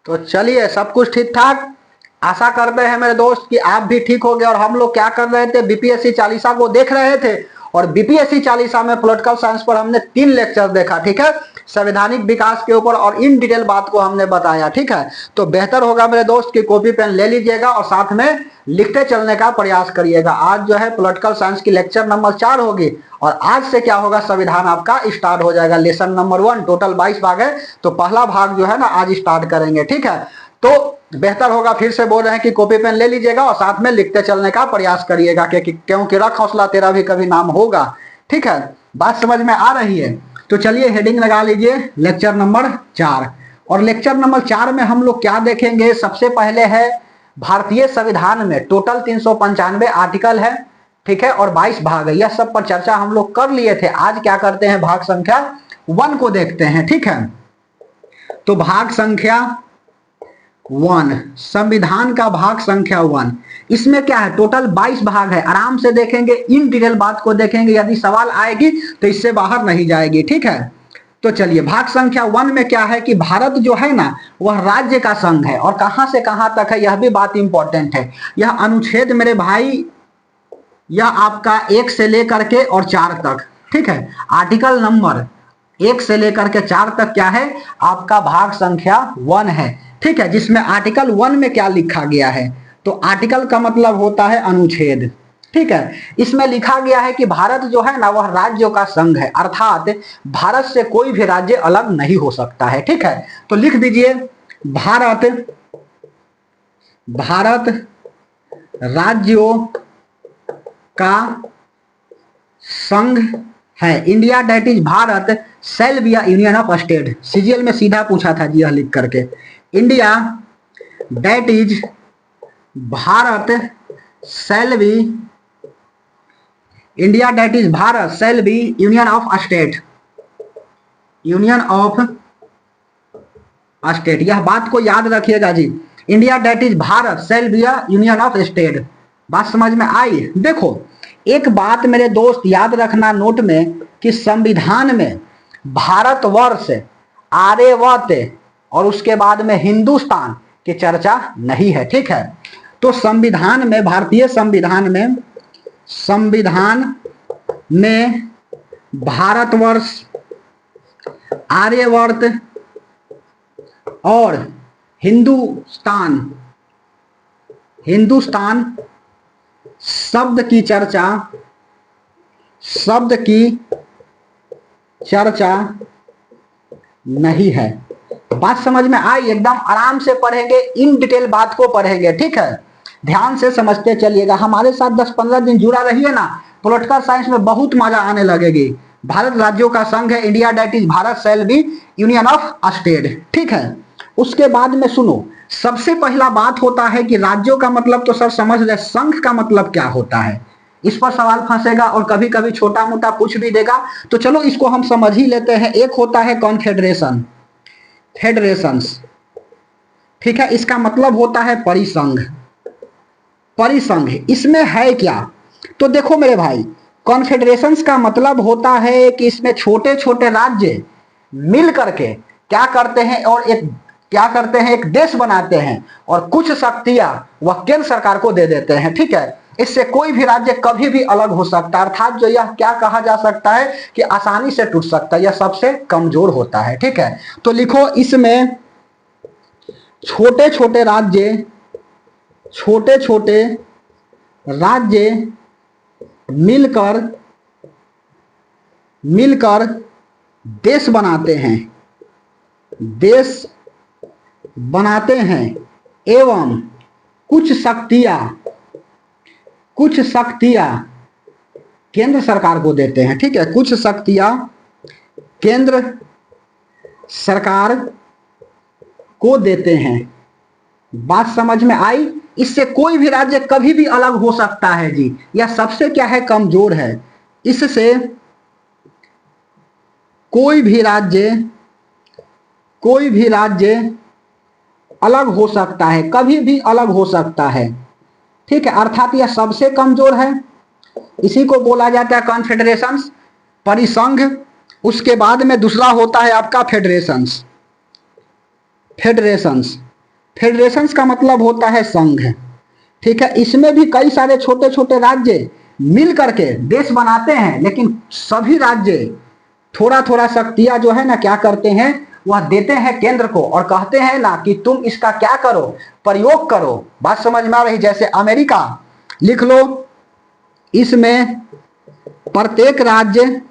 तो चलिए, सब कुछ ठीक ठाक। आशा करते हैं मेरे दोस्त कि आप भी ठीक हो गए। और हम लोग क्या कर रहे थे, बीपीएससी चालीसा को देख रहे थे। और बीपीएससी चालीसा में पॉलिटिकल साइंस पर हमने 3 लेक्चर देखा, ठीक है। संवैधानिक विकास के ऊपर और इन डिटेल बात को हमने बताया, ठीक है। तो बेहतर होगा मेरे दोस्त कि कॉपी पेन ले लीजिएगा और साथ में लिखते चलने का प्रयास करिएगा। आज जो है पॉलिटिकल साइंस की लेक्चर नंबर 4 होगी। और आज से क्या होगा, संविधान आपका स्टार्ट हो जाएगा। लेसन नंबर 1, टोटल 22 भाग है, तो पहला भाग जो है ना आज स्टार्ट करेंगे, ठीक है। तो बेहतर होगा, फिर से बोल रहे हैं कि कॉपी पेन ले लीजिएगा और साथ में लिखते चलने का प्रयास करिएगा, क्योंकि रख हौसला तेरा भी कभी नाम होगा, ठीक है। बात समझ में आ रही है? तो चलिए हेडिंग लगा लीजिए, लेक्चर नंबर 4। और लेक्चर नंबर 4 में हम लोग क्या देखेंगे, सबसे पहले है भारतीय संविधान में टोटल 395 आर्टिकल है, ठीक है, और 22 भाग है। यह सब पर चर्चा हम लोग कर लिए थे। आज क्या करते हैं, भाग संख्या 1 को देखते हैं, ठीक है। तो भाग संख्या 1, संविधान का भाग संख्या 1, इसमें क्या है, टोटल 22 भाग है। आराम से देखेंगे, इन डिटेल बात को देखेंगे, यदि सवाल आएगी तो इससे बाहर नहीं जाएगी, ठीक है। तो चलिए, भाग संख्या 1 में क्या है कि भारत जो है ना वह राज्य का संघ है। और कहां से कहां तक है, यह भी बात इंपॉर्टेंट है। यह अनुच्छेद मेरे भाई, यह आपका 1 से लेकर के और 4 तक, ठीक है। आर्टिकल नंबर 1 से लेकर के 4 तक क्या है, आपका भाग संख्या 1 है, ठीक है। जिसमें आर्टिकल 1 में क्या लिखा गया है, तो आर्टिकल का मतलब होता है अनुच्छेद, ठीक है। इसमें लिखा गया है कि भारत जो है ना वह राज्यों का संघ है, अर्थात भारत से कोई भी राज्य अलग नहीं हो सकता है, ठीक है। तो लिख दीजिए, भारत राज्यों का संघ है। India that is Bharat shall be a union of state. CGL में सीधा पूछा था जी, यह लिख करके, India that is Bharat shall be, India that is Bharat shall be union of state, union of state. यह बात को याद रखिएगा जी, India that is Bharat shall be a union of state. बात समझ में आई? देखो, एक बात मेरे दोस्त याद रखना नोट में, कि संविधान में भारतवर्ष, आर्यवर्त और उसके बाद में हिंदुस्तान की चर्चा नहीं है, ठीक है। तो संविधान में, भारतीय संविधान में भारतवर्ष, आर्यवर्त और हिंदुस्तान शब्द की चर्चा नहीं है। बात समझ में आई? एकदम आराम से पढ़ेंगे, इन डिटेल बात को पढ़ेंगे, ठीक है। ध्यान से समझते चलिएगा, हमारे साथ 10-15 दिन जुड़ा रहिए ना, पॉलिटिकल साइंस में बहुत मजा आने लगेगी। भारत राज्यों का संघ है, India that is Bharat shall be union of state, ठीक है। उसके बाद में सुनो, सबसे पहला बात होता है कि राज्यों का मतलब तो सर समझ रहे, संघ का मतलब क्या होता है, इस पर सवाल फंसेगा और कभी कभी छोटा मोटा पूछ भी देगा। तो चलो इसको हम समझ ही लेते हैं। एक होता है कॉन्फेडरेशन, फेडरेशंस, ठीक है। इसका मतलब होता है परिसंघ। इसमें है क्या, तो देखो मेरे भाई, कॉन्फेडरेशंस का मतलब होता है कि इसमें छोटे छोटे राज्य मिल करके क्या करते हैं, और एक देश बनाते हैं, और कुछ शक्तियां वह केंद्र सरकार को दे देते हैं, ठीक है। इससे कोई भी राज्य कभी भी अलग हो सकता है, अर्थात जो यह क्या कहा जा सकता है कि आसानी से टूट सकता है, यह सबसे कमजोर होता है, ठीक है। तो लिखो, इसमें छोटे छोटे राज्य मिलकर देश बनाते हैं एवं कुछ शक्तियां केंद्र सरकार को देते हैं, ठीक है। कुछ शक्तियां केंद्र सरकार को देते हैं। बात समझ में आई? इससे कोई भी राज्य कभी भी अलग हो सकता है जी, यह सबसे क्या है, कमजोर है। इससे कोई भी राज्य अलग हो सकता है, कभी भी अलग हो सकता है, ठीक है। अर्थात यह सबसे कमजोर है। इसी को बोला जाता है कॉन्फेडरेशंस, परिसंघ। उसके बाद में दूसरा होता है आपका फेडरेशंस। फेडरेशंस का मतलब होता है संघ, ठीक है। इसमें भी कई सारे छोटे छोटे राज्य मिल करके देश बनाते हैं, लेकिन सभी राज्य थोड़ा थोड़ा शक्तियां जो है ना क्या करते हैं, वह देते हैं केंद्र को और कहते हैं ना कि तुम इसका क्या करो, प्रयोग करो। बात समझ में आ रही? जैसे अमेरिका लिख लो, इसमें प्रत्येक राज्य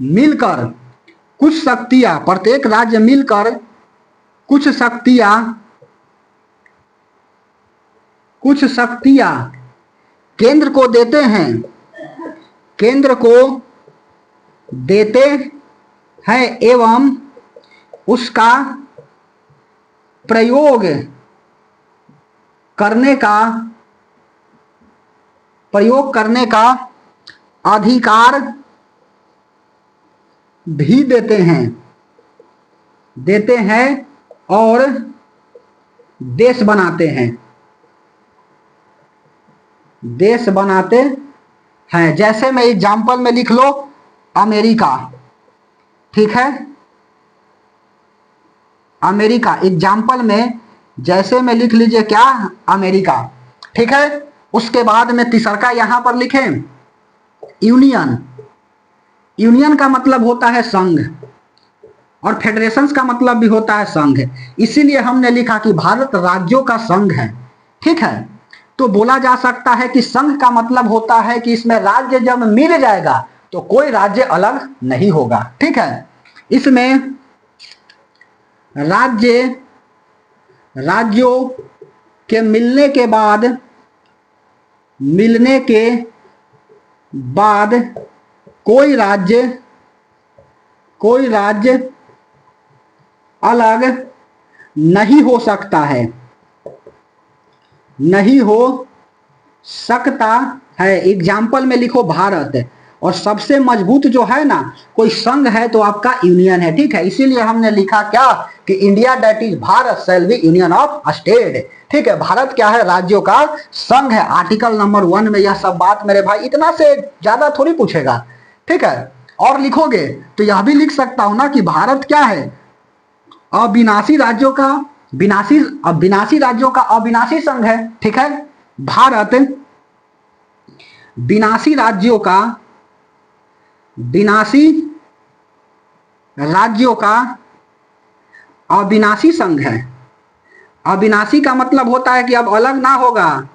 मिलकर कुछ शक्तियां, प्रत्येक राज्य मिलकर कुछ शक्तियां केंद्र को देते हैं एवं उसका प्रयोग करने का अधिकार भी देते हैं और देश बनाते हैं। जैसे मैं एग्जाम्पल में लिख लो अमेरिका, ठीक है। अमेरिका एग्जाम्पल में जैसे में लिख लीजिए क्या, अमेरिका, ठीक है। उसके बाद में तीसरा यहां पर लिखें यूनियन। यूनियन का मतलब होता है संघ और फेडरेशंस का मतलब भी होता है संघ, इसीलिए हमने लिखा कि भारत राज्यों का संघ है, ठीक है। तो बोला जा सकता है कि संघ का मतलब होता है कि इसमें राज्य जब मिल जाएगा तो कोई राज्य अलग नहीं होगा, ठीक है। इसमें राज्यों के मिलने के बाद कोई राज्य अलग नहीं हो सकता है। एग्जाम्पल में लिखो भारत, और सबसे मजबूत जो है ना कोई संघ है तो आपका यूनियन है, ठीक है। इसीलिए हमने लिखा क्या कि India that is Bharat shall be union of state, ठीक है। भारत क्या है, राज्यों का संघ है। आर्टिकल नंबर 1 में यह सब बात मेरे भाई, इतना से ज्यादा थोड़ी पूछेगा, ठीक है। और लिखोगे तो यह भी लिख सकता हूं ना कि भारत क्या है, अविनाशी राज्यों का अविनाशी संघ है, ठीक है। भारत विनाशी राज्यों का अविनाशी संघ है। अविनाशी का मतलब होता है कि अब अलग ना होगा,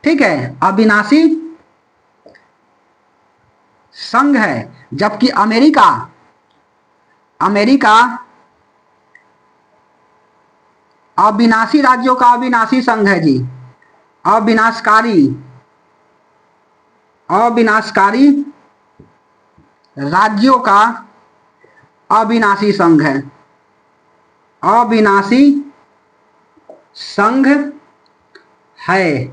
ठीक है, अविनाशी संघ है। जबकि अमेरिका अविनाशी राज्यों का अविनाशी संघ है जी, अविनाशकारी राज्यों का अविनाशी संघ है, अविनाशी संघ है।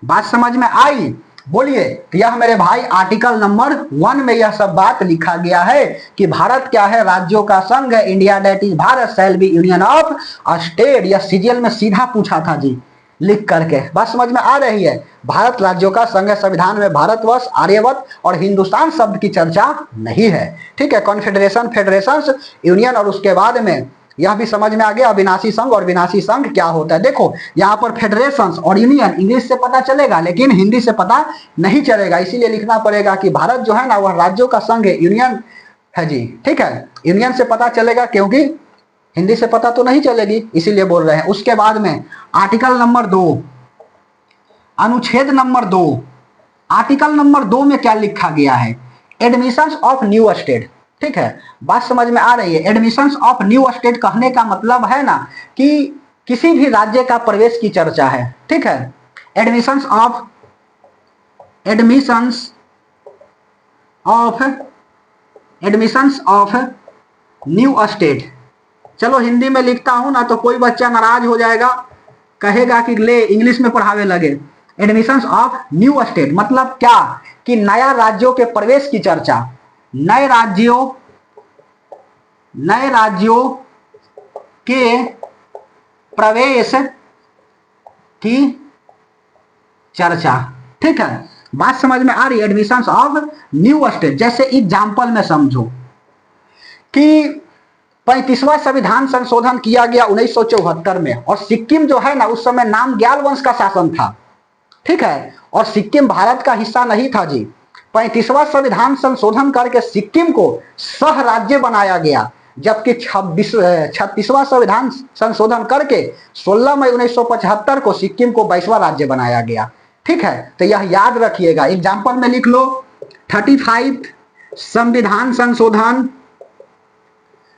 बात समझ में आई? बोलिए। यह मेरे भाई आर्टिकल नंबर 1 में यह सब बात लिखा गया है कि भारत क्या है, राज्यों का संघ है। India that is Bharat shall be union of state. यह सीजीएल में सीधा पूछा था जी, लिख करके। बात समझ में आ रही है? भारत राज्यों का संघ है। संविधान में भारतवर्ष, आर्यवर्त और हिंदुस्तान शब्द की चर्चा नहीं है, ठीक है। कॉन्फेडरेशन, फेडरेशन, यूनियन, और उसके बाद में यह भी समझ में आ गया अविनाशी संघ और विनाशी संघ क्या होता है। देखो यहाँ पर फेडरेशन और यूनियन इंग्लिश से पता चलेगा लेकिन हिंदी से पता नहीं चलेगा, इसीलिए लिखना पड़ेगा कि भारत जो है ना वह राज्यों का संघ है, यूनियन है जी, ठीक है। यूनियन से पता चलेगा क्योंकि हिंदी से पता तो नहीं चलेगी, इसीलिए बोल रहे हैं। उसके बाद में आर्टिकल नंबर 2, अनुच्छेद नंबर 2, आर्टिकल नंबर 2 में क्या लिखा गया है, एडमिशंस ऑफ न्यू स्टेट, ठीक है। बात समझ में आ रही है? एडमिशंस ऑफ न्यू स्टेट कहने का मतलब है ना कि किसी भी राज्य का प्रवेश की चर्चा है, ठीक है। Admissions of new state. चलो हिंदी में लिखता हूं ना तो कोई बच्चा नाराज हो जाएगा, कहेगा कि ले इंग्लिश में पढ़ावे लगे। एडमिशंस ऑफ न्यू स्टेट मतलब क्या कि नया राज्यों के प्रवेश की चर्चा, नए राज्यों के प्रवेश की चर्चा, ठीक है। बात समझ में आ रही है? एडमिशन ऑफ न्यू स्टेट, जैसे एग्जाम्पल में समझो कि 35वां संविधान संशोधन किया गया 1974 में, और सिक्किम जो है ना उस समय नाम ग्याल वंश का शासन था, ठीक है, और सिक्किम भारत का हिस्सा नहीं था जी। 35वां संविधान संशोधन करके सिक्किम को सह राज्य बनाया गया, जबकि 36वां संविधान संशोधन करके 16 मई 1975 को सिक्किम को 22वां राज्य बनाया गया, ठीक है। तो यह याद रखिएगा, एग्जाम्पल में लिख लो 35 संविधान संशोधन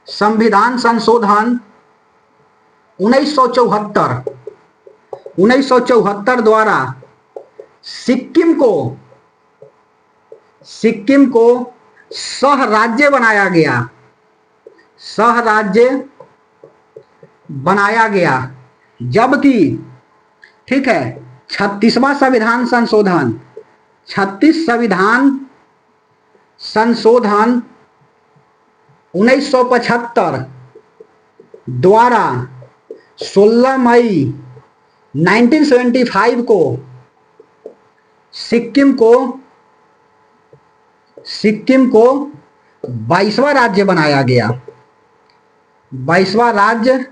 1974 द्वारा सिक्किम को सह राज्य बनाया गया, जबकि, ठीक है, 36वां संविधान संशोधन 1975 द्वारा 16 मई 1975 को सिक्किम को 22वां राज्य बनाया गया, 22वां राज्य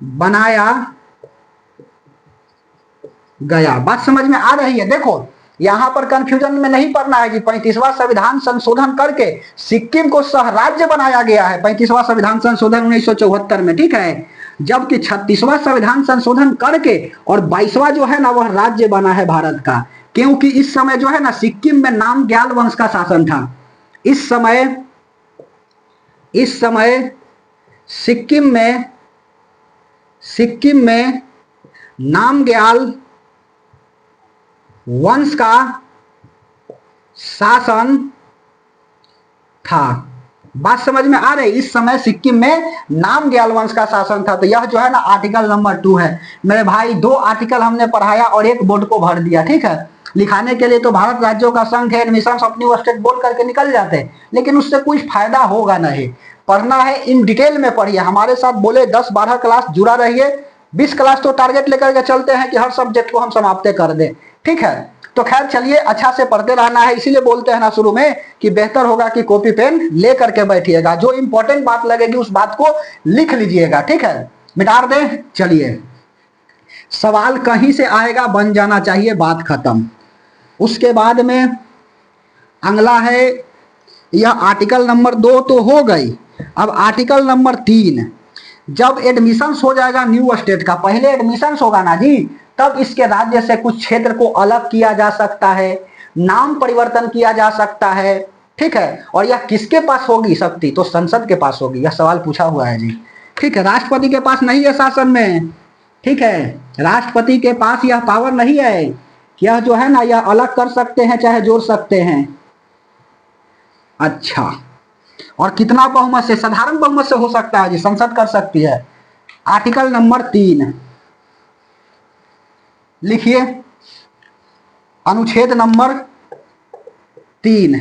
बनाया गया। बात समझ में आ रही है? देखो यहां पर कंफ्यूजन में नहीं पड़ना है कि 35वां संविधान संशोधन करके सिक्किम को सह राज्य बनाया गया है, 35वां संविधान संशोधन 1974 में, ठीक है, जबकि 36वां संविधान संशोधन करके और 22वां जो है ना वह राज्य बना है भारत का, क्योंकि इस समय जो है ना सिक्किम में नाम ग्याल वंश का शासन था। इस समय सिक्किम में नाम ग्याल वंश का शासन था। बात समझ में आ रही? इस समय सिक्किम में नाम ग्याल वंश का शासन था। तो यह जो है ना आर्टिकल नंबर 2 है मेरे भाई। 2 आर्टिकल हमने पढ़ाया और 1 बोर्ड को भर दिया, ठीक है। लिखाने के लिए तो भारत राज्यों का संघ है, एडमिशन ऑफ न्यू स्टेट बोल करके निकल जाते हैं, लेकिन उससे कुछ फायदा होगा नहीं। पढ़ना है इन डिटेल में पढ़िए, हमारे साथ बोले 10-12 क्लास जुड़ा रहिए। 20 क्लास तो टारगेट लेकर के चलते हैं कि हर सब्जेक्ट को हम समाप्त कर दें, ठीक है। तो खैर चलिए, अच्छा से पढ़ते रहना है, इसीलिए बोलते हैं ना शुरू में कि बेहतर होगा कि कॉपी पेन ले करके बैठिएगा, जो इंपॉर्टेंट बात लगेगी उस बात को लिख लीजिएगा, ठीक है। मिटा दें, चलिए। सवाल कहीं से आएगा, बन जाना चाहिए, बात खत्म। उसके बाद में अगला है, यह आर्टिकल नंबर 2 तो हो गई। अब आर्टिकल नंबर 3, जब एडमिशन हो जाएगा न्यू स्टेट का, पहले एडमिशन होगा ना जी, तब इसके राज्य से कुछ क्षेत्र को अलग किया जा सकता है, नाम परिवर्तन किया जा सकता है, ठीक है। और यह किसके पास होगी शक्ति? तो संसद के पास होगी। यह सवाल पूछा हुआ है जी, ठीक है। राष्ट्रपति के पास नहीं है शासन में, ठीक है। राष्ट्रपति के पास यह पावर नहीं है, यह जो है ना यह अलग कर सकते हैं चाहे जोड़ सकते हैं। अच्छा, और कितना बहुमत से? साधारण बहुमत से हो सकता है जी, संसद कर सकती है। आर्टिकल नंबर 3 लिखिए, अनुच्छेद नंबर 3,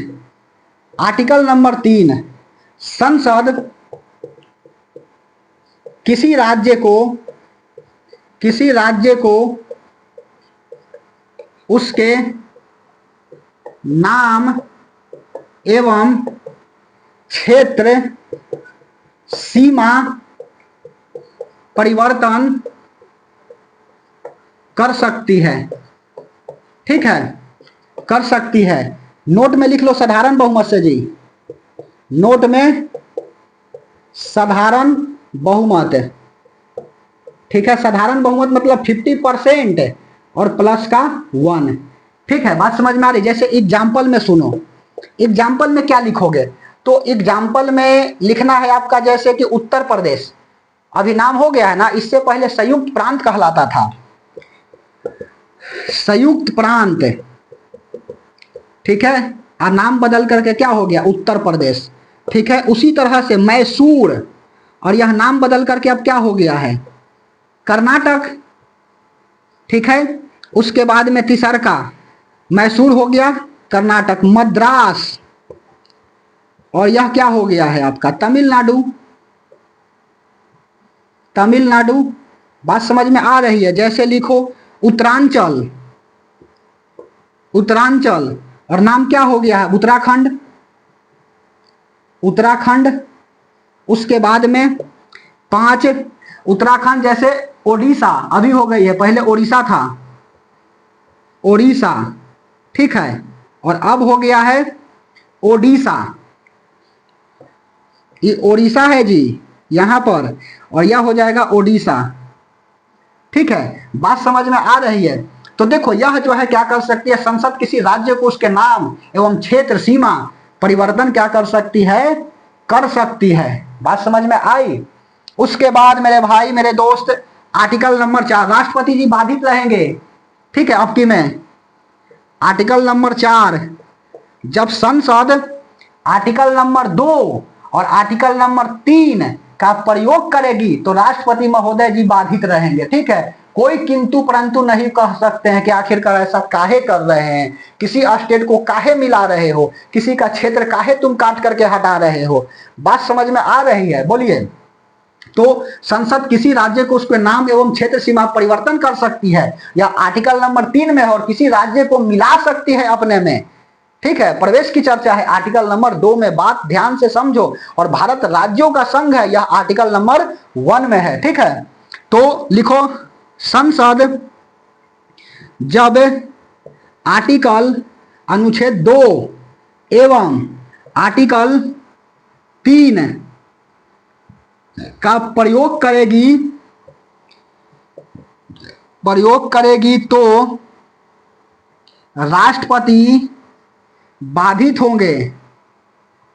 आर्टिकल नंबर 3, संसद किसी राज्य को उसके नाम एवं क्षेत्र सीमा परिवर्तन कर सकती है, ठीक है, कर सकती है। नोट में लिख लो साधारण बहुमत से जी, नोट में साधारण बहुमत, ठीक है। साधारण बहुमत मतलब 50% और प्लस का 1, ठीक है। बात समझ में आ रही? जैसे एग्जाम्पल में सुनो, एग्जाम्पल में क्या लिखोगे? तो एग्जाम्पल में लिखना है आपका, जैसे कि उत्तर प्रदेश अभी नाम हो गया है ना, इससे पहले संयुक्त प्रांत कहलाता था, संयुक्त प्रांत, ठीक है। और नाम बदल करके क्या हो गया? उत्तर प्रदेश, ठीक है। उसी तरह से मैसूर, और यह नाम बदल करके अब क्या हो गया है? कर्नाटक, ठीक है। उसके बाद में तीसर का मैसूर हो गया कर्नाटक, मद्रास, और यह क्या हो गया है आपका? तमिलनाडु, तमिलनाडु। बात समझ में आ रही है? जैसे लिखो उत्तरांचल, उत्तरांचल, और नाम क्या हो गया है उत्तराखंड, उत्तराखंड। उसके बाद में 5 उत्तराखंड, जैसे ओडिशा अभी हो गई है, पहले ओडिशा था, ओडिशा, ठीक है, और अब हो गया है ओडिशा। ये ओडिशा है जी यहां पर, और यह हो जाएगा ओडिशा, ठीक है। बात समझ में आ रही है? तो देखो यह जो है क्या कर सकती है, संसद किसी राज्य को उसके नाम एवं क्षेत्र सीमा परिवर्तन क्या कर सकती है, कर सकती है। बात समझ में आई? उसके बाद मेरे भाई मेरे दोस्त, आर्टिकल नंबर 4, राष्ट्रपति जी बाधित रहेंगे, ठीक है। आपकी में आर्टिकल नंबर 4, जब संसद आर्टिकल नंबर 2 और आर्टिकल नंबर 3 का प्रयोग करेगी तो राष्ट्रपति महोदय जी बाधित रहेंगे, ठीक है। कोई किंतु परंतु नहीं कह सकते हैं कि आखिरकार ऐसा काहे कर रहे हैं, किसी स्टेट को काहे मिला रहे हो, किसी का क्षेत्र काहे तुम काट करके हटा रहे हो। बात समझ में आ रही है? बोलिए। तो संसद किसी राज्य को उसके नाम एवं क्षेत्र सीमा परिवर्तन कर सकती है, या आर्टिकल नंबर 3 में है और किसी राज्य को मिला सकती है अपने में, ठीक है। प्रवेश की चर्चा है आर्टिकल नंबर 2 में, बात ध्यान से समझो। और भारत राज्यों का संघ है, यह आर्टिकल नंबर 1 में है, ठीक है। तो लिखो, संसद जब आर्टिकल अनुच्छेद 2 एवं आर्टिकल 3 का प्रयोग करेगी तो राष्ट्रपति बाधित होंगे,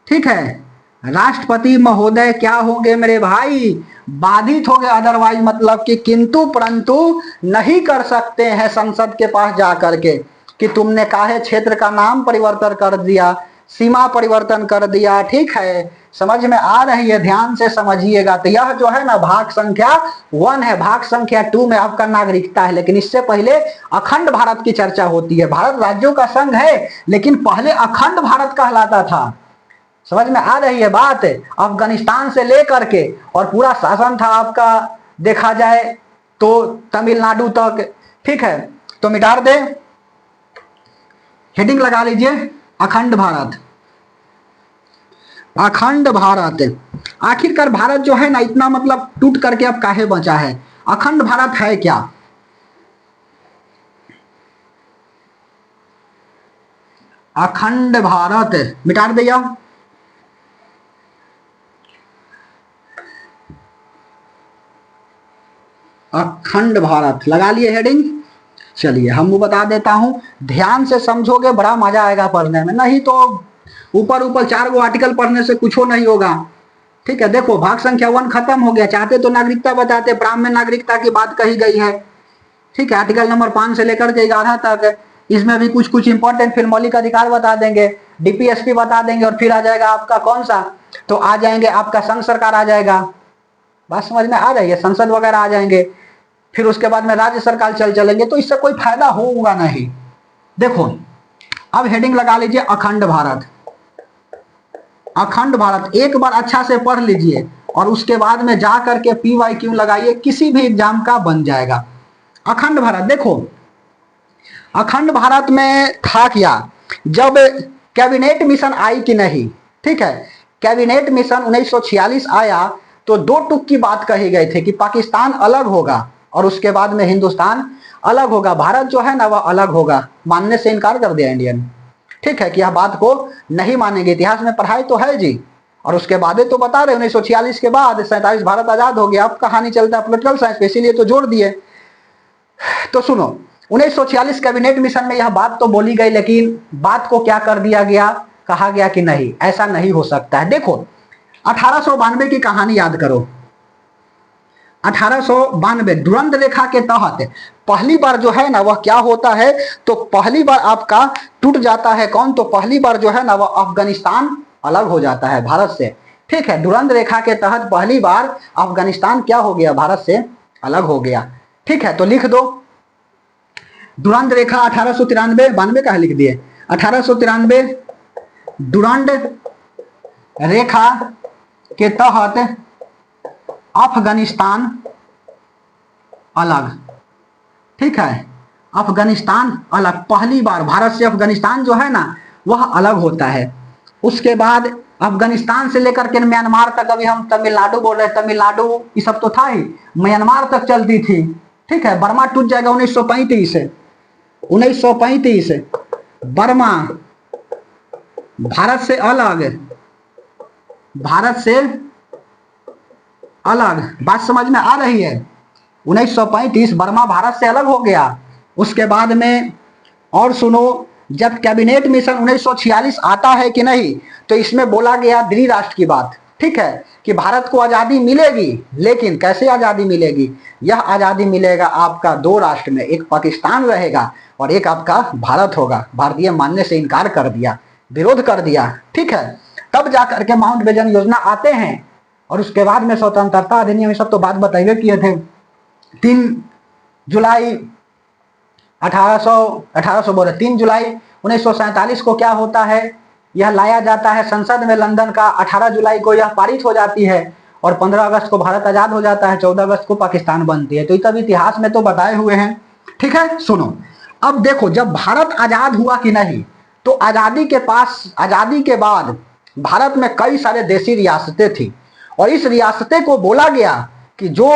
ठीक है। राष्ट्रपति महोदय क्या होंगे मेरे भाई, बाधित होंगे। अदरवाइज मतलब कि किंतु परंतु नहीं कर सकते हैं संसद के पास जाकर के कि तुमने काहे क्षेत्र का नाम परिवर्तन कर दिया, सीमा परिवर्तन कर दिया, ठीक है। समझ में आ रही है? ध्यान से समझिएगा। तो यह जो है ना भाग संख्या 1 है। भाग संख्या 2 में आपका नागरिकता है, लेकिन इससे पहले अखंड भारत की चर्चा होती है। भारत राज्यों का संघ है, लेकिन पहले अखंड भारत कहलाता था। समझ में आ रही है बात? अफगानिस्तान से लेकर के और पूरा शासन था आपका, देखा जाए तो तमिलनाडु तक, ठीक है। तो मिटा दे, हेडिंग लगा लीजिए अखंड भारत। अखंड भारत, आखिरकार भारत जो है ना इतना मतलब टूट करके अब काहे बचा है? अखंड भारत है क्या? अखंड भारत मिटा दिया। अखंड भारत लगा लिए हेडिंग। चलिए हम वो बता देता हूं, ध्यान से समझोगे बड़ा मजा आएगा पढ़ने में, नहीं तो ऊपर ऊपर 4 गो आर्टिकल पढ़ने से कुछ नहीं होगा, ठीक है। देखो भाग संख्या 1 खत्म हो गया। चाहते तो नागरिकता बताते, प्रारंभ में नागरिकता की बात कही गई है, ठीक है। आर्टिकल नंबर 5 से लेकर के 11 तक, इसमें भी कुछ कुछ इंपॉर्टेंट, फिर मौलिक अधिकार बता देंगे, डीपीएसपी बता देंगे, और फिर आ जाएगा आपका कौन सा, तो आ जाएंगे आपका संघ सरकार आ जाएगा। बात समझ में आ रही है? संसद वगैरह आ जाएंगे, फिर उसके बाद में राज्य सरकार चलेंगे, तो इससे कोई फायदा होगा नहीं। देखो अब हेडिंग लगा लीजिए अखंड भारत। अखंड भारत एक बार अच्छा से पढ़ लीजिए और उसके बाद में जा करके PYQ लगाइए, किसी भी एग्जाम का बन जाएगा। अखंड भारत, देखो अखंड भारत में था क्या, जब कैबिनेट मिशन आई कि नहीं, ठीक है। कैबिनेट मिशन 1946 आया तो 2 टुक की बात कही गई थी कि पाकिस्तान अलग होगा और उसके बाद में हिंदुस्तान अलग होगा, भारत जो है ना वह अलग होगा। मानने से इनकार कर दिया इंडियन, ठीक है, कि यह बात को नहीं मानेंगे। इतिहास में पढ़ाई तो है जी, और उसके बाद तो बता रहे 1946 के बाद 47 भारत आजाद हो गया। अब कहानी चलता है पॉलिटिकल साइंस पे, इसीलिए तो जोड़ दिए। तो सुनो 1946 कैबिनेट मिशन में यह बात तो बोली गई, लेकिन बात को क्या कर दिया गया, कहा गया कि नहीं ऐसा नहीं हो सकता है। देखो 1892 की कहानी याद करो। 1892 दुरंत रेखा के तहत पहली बार जो है ना वह क्या होता है, तो पहली बार आपका टूट जाता है कौन, तो पहली बार जो है ना वह अफगानिस्तान अलग हो जाता है भारत से, ठीक है। दुरंत रेखा के तहत पहली बार अफगानिस्तान क्या हो गया, भारत से अलग हो गया, ठीक है। तो लिख दो दुरंत रेखा 1893, 92 कहा लिख दिए, 1893 दुरंत रेखा के तहत अफगानिस्तान अलग, ठीक है। अफगानिस्तान अलग, पहली बार भारत से अफगानिस्तान जो है ना वह अलग होता है। उसके बाद अफगानिस्तान से लेकर के म्यांमार तक, अभी हम तमिलनाडु बोल रहे हैं, तमिलनाडु ये सब तो था ही, म्यांमार तक चलती थी। ठीक है, बर्मा टूट जाएगा 1935 से। 1935 बर्मा भारत से अलग, भारत से अलग, बात समझ में आ रही है। 1935 बर्मा भारत से अलग हो गया। उसके बाद में और सुनो, जब कैबिनेट मिशन 1946 आता है कि नहीं, तो इसमें बोला गया द्विराष्ट्र की बात। ठीक है, कि भारत को आजादी मिलेगी, लेकिन कैसे आजादी मिलेगी? यह आजादी मिलेगा आपका दो राष्ट्र में, एक पाकिस्तान रहेगा और एक आपका भारत होगा। भारतीय मानने से इनकार कर दिया, विरोध कर दिया। ठीक है, तब जाकर के माउंटबेटन योजना आते हैं और उसके बाद में स्वतंत्रता अधिनियम, सब तो बात बताइए किए थे। 3 जुलाई 3 जुलाई 1947 को क्या होता है, यह लाया जाता है संसद में लंदन का। 18 जुलाई को यह पारित हो जाती है और 15 अगस्त को भारत आजाद हो जाता है, 14 अगस्त को पाकिस्तान बनती है। तो ये तब इतिहास में तो बताए हुए हैं। ठीक है, सुनो अब देखो, जब भारत आजाद हुआ कि नहीं, तो आजादी के बाद भारत में कई सारे देशी रियासतें थी और इस रियासतें को बोला गया कि जो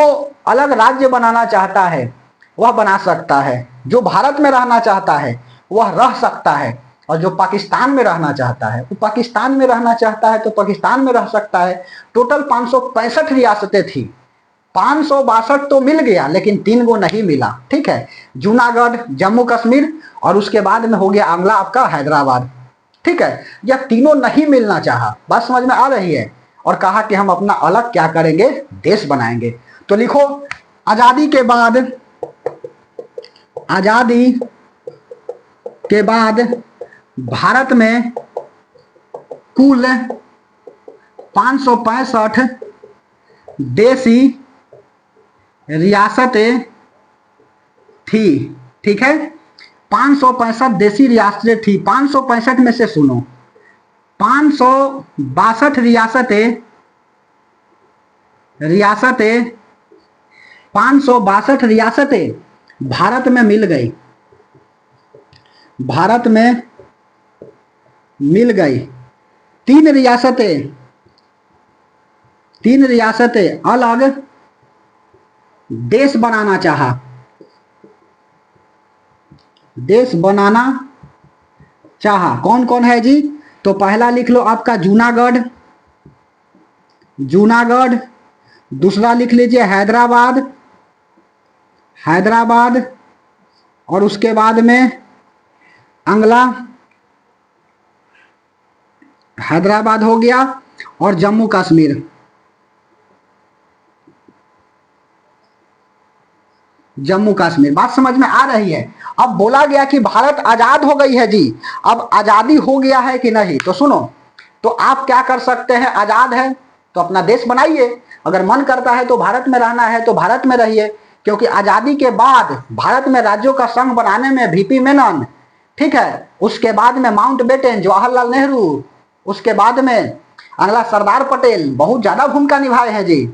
अलग राज्य बनाना चाहता है वह बना सकता है, जो भारत में रहना चाहता है वह रह सकता है, और जो पाकिस्तान में रहना चाहता है वो पाकिस्तान में रहना चाहता है तो पाकिस्तान में रह सकता है। टोटल 565 रियासतें थी। 562 तो मिल गया लेकिन 3 गो नहीं मिला। ठीक है, जूनागढ़, जम्मू कश्मीर और उसके बाद में हो गया अगला आपका हैदराबाद। ठीक है, यह तीनों नहीं मिलना चाहा। बात समझ में आ रही है? और कहा कि हम अपना अलग क्या करेंगे, देश बनाएंगे। तो लिखो, आजादी के बाद भारत में कुल 565 देशी रियासतें थी। ठीक है, 565 देशी रियासतें थी। 565 में से सुनो, 562 रियासतें भारत में मिल गई, भारत में मिल गई। 3 रियासतें अलग देश बनाना चाहा। कौन कौन है जी? तो पहला लिख लो आपका जूनागढ़, दूसरा लिख लीजिए हैदराबाद, और उसके बाद में अगला हैदराबाद हो गया, और जम्मू कश्मीर। बात समझ में आ रही है? अब बोला गया कि भारत आजाद हो गई है जी। अब आजादी हो गया है कि नहीं, तो सुनो, तो आप क्या कर सकते हैं, आजाद है तो अपना देश बनाइए। अगर मन करता है तो भारत में रहना है तो भारत में रहिए, क्योंकि आजादी के बाद भारत में राज्यों का संघ बनाने में वीपी मेनन, ठीक है, उसके बाद में माउंटबेटन, जवाहरलाल नेहरू, उसके बाद में अगला सरदार पटेल बहुत ज्यादा भूमिका निभाए हैं जी।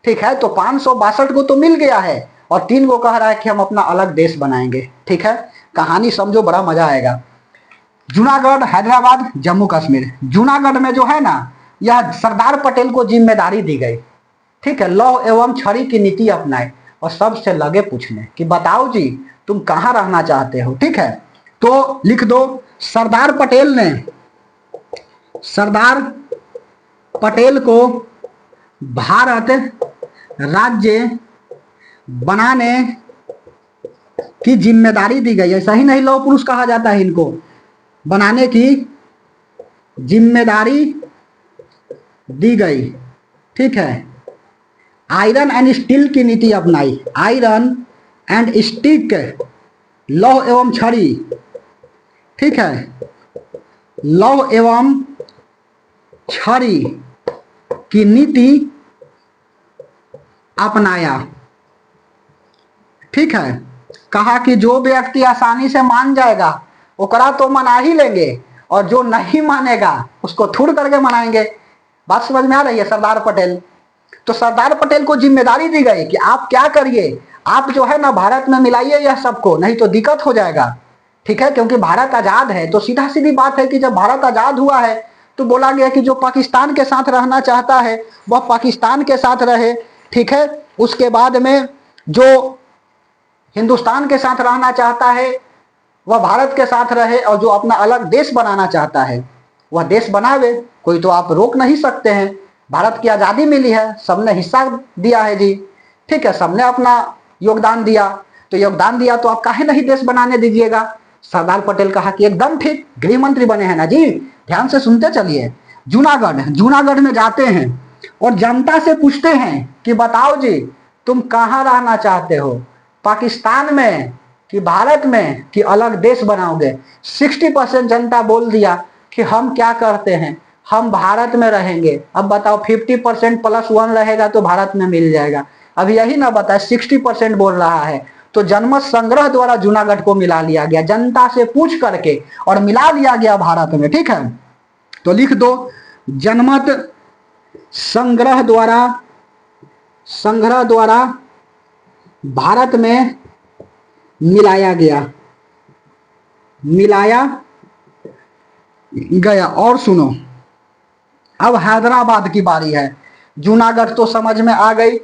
ठीक है, तो 562 को तो मिल गया है और 3 को कह रहा है कि हम अपना अलग देश बनाएंगे। ठीक है, कहानी समझो, बड़ा मजा आएगा। जूनागढ़, हैदराबाद, जम्मू कश्मीर। जूनागढ़ में जो है ना, यह सरदार पटेल को जिम्मेदारी दी गई। ठीक है, लौ एवं छड़ी की नीति अपनाए और सबसे लगे पूछने कि बताओ जी तुम कहाँ रहना चाहते हो। ठीक है, तो लिख दो, सरदार पटेल को भारत राज्य बनाने की जिम्मेदारी दी गई। ऐसा ही नहीं लौह पुरुष कहा जाता है इनको, बनाने की जिम्मेदारी दी गई। ठीक है, आयरन एंड स्टील की नीति अपनाई। आयरन एंड स्टिक, लौह एवं छड़ी। ठीक है, लौह एवं छड़ी की नीति अपनाया। ठीक है, कहा कि जो व्यक्ति आसानी से मान जाएगा ओकरा तो मना ही लेंगे, और जो नहीं मानेगा उसको थुड़ करके मनाएंगे। बात समझ में आ रही है? सरदार पटेल, तो सरदार पटेल को जिम्मेदारी दी गई कि आप क्या करिए, आप जो है ना भारत में मिलाइए यह सबको, नहीं तो दिक्कत हो जाएगा। ठीक है, क्योंकि भारत आजाद है तो सीधा सीधी बात है कि जब भारत आजाद हुआ है तो बोला गया कि जो पाकिस्तान के साथ रहना चाहता है वह पाकिस्तान के साथ रहे। ठीक है, उसके बाद में जो हिंदुस्तान के साथ रहना चाहता है वह भारत के साथ रहे, और जो अपना अलग देश बनाना चाहता है वह देश बनावे, कोई तो आप रोक नहीं सकते हैं। भारत की आज़ादी मिली है, सबने हिस्सा दिया है जी। ठीक है, सबने अपना योगदान दिया, तो योगदान दिया तो आप काहे नहीं देश बनाने दीजिएगा। सरदार पटेल कहा कि एकदम ठीक, गृह मंत्री बने हैं ना जी, ध्यान से सुनते चलिए। जूनागढ़ में जाते हैं और जनता से पूछते हैं कि बताओ जी तुम कहाँ रहना चाहते हो, पाकिस्तान में कि भारत में कि अलग देश बनाओगे। 60% जनता बोल दिया कि हम क्या करते हैं, हम भारत में रहेंगे। अब बताओ 50% +1 रहेगा तो भारत में मिल जाएगा। अब यही ना बताए 60% बोल रहा है, तो जनमत संग्रह द्वारा जूनागढ़ को मिला लिया गया, जनता से पूछ करके और मिला लिया गया भारत में। ठीक है, तो लिख दो जनमत संग्रह द्वारा भारत में मिलाया गया। और सुनो, अब हैदराबाद की बारी है। जूनागढ़ तो समझ में आ गई,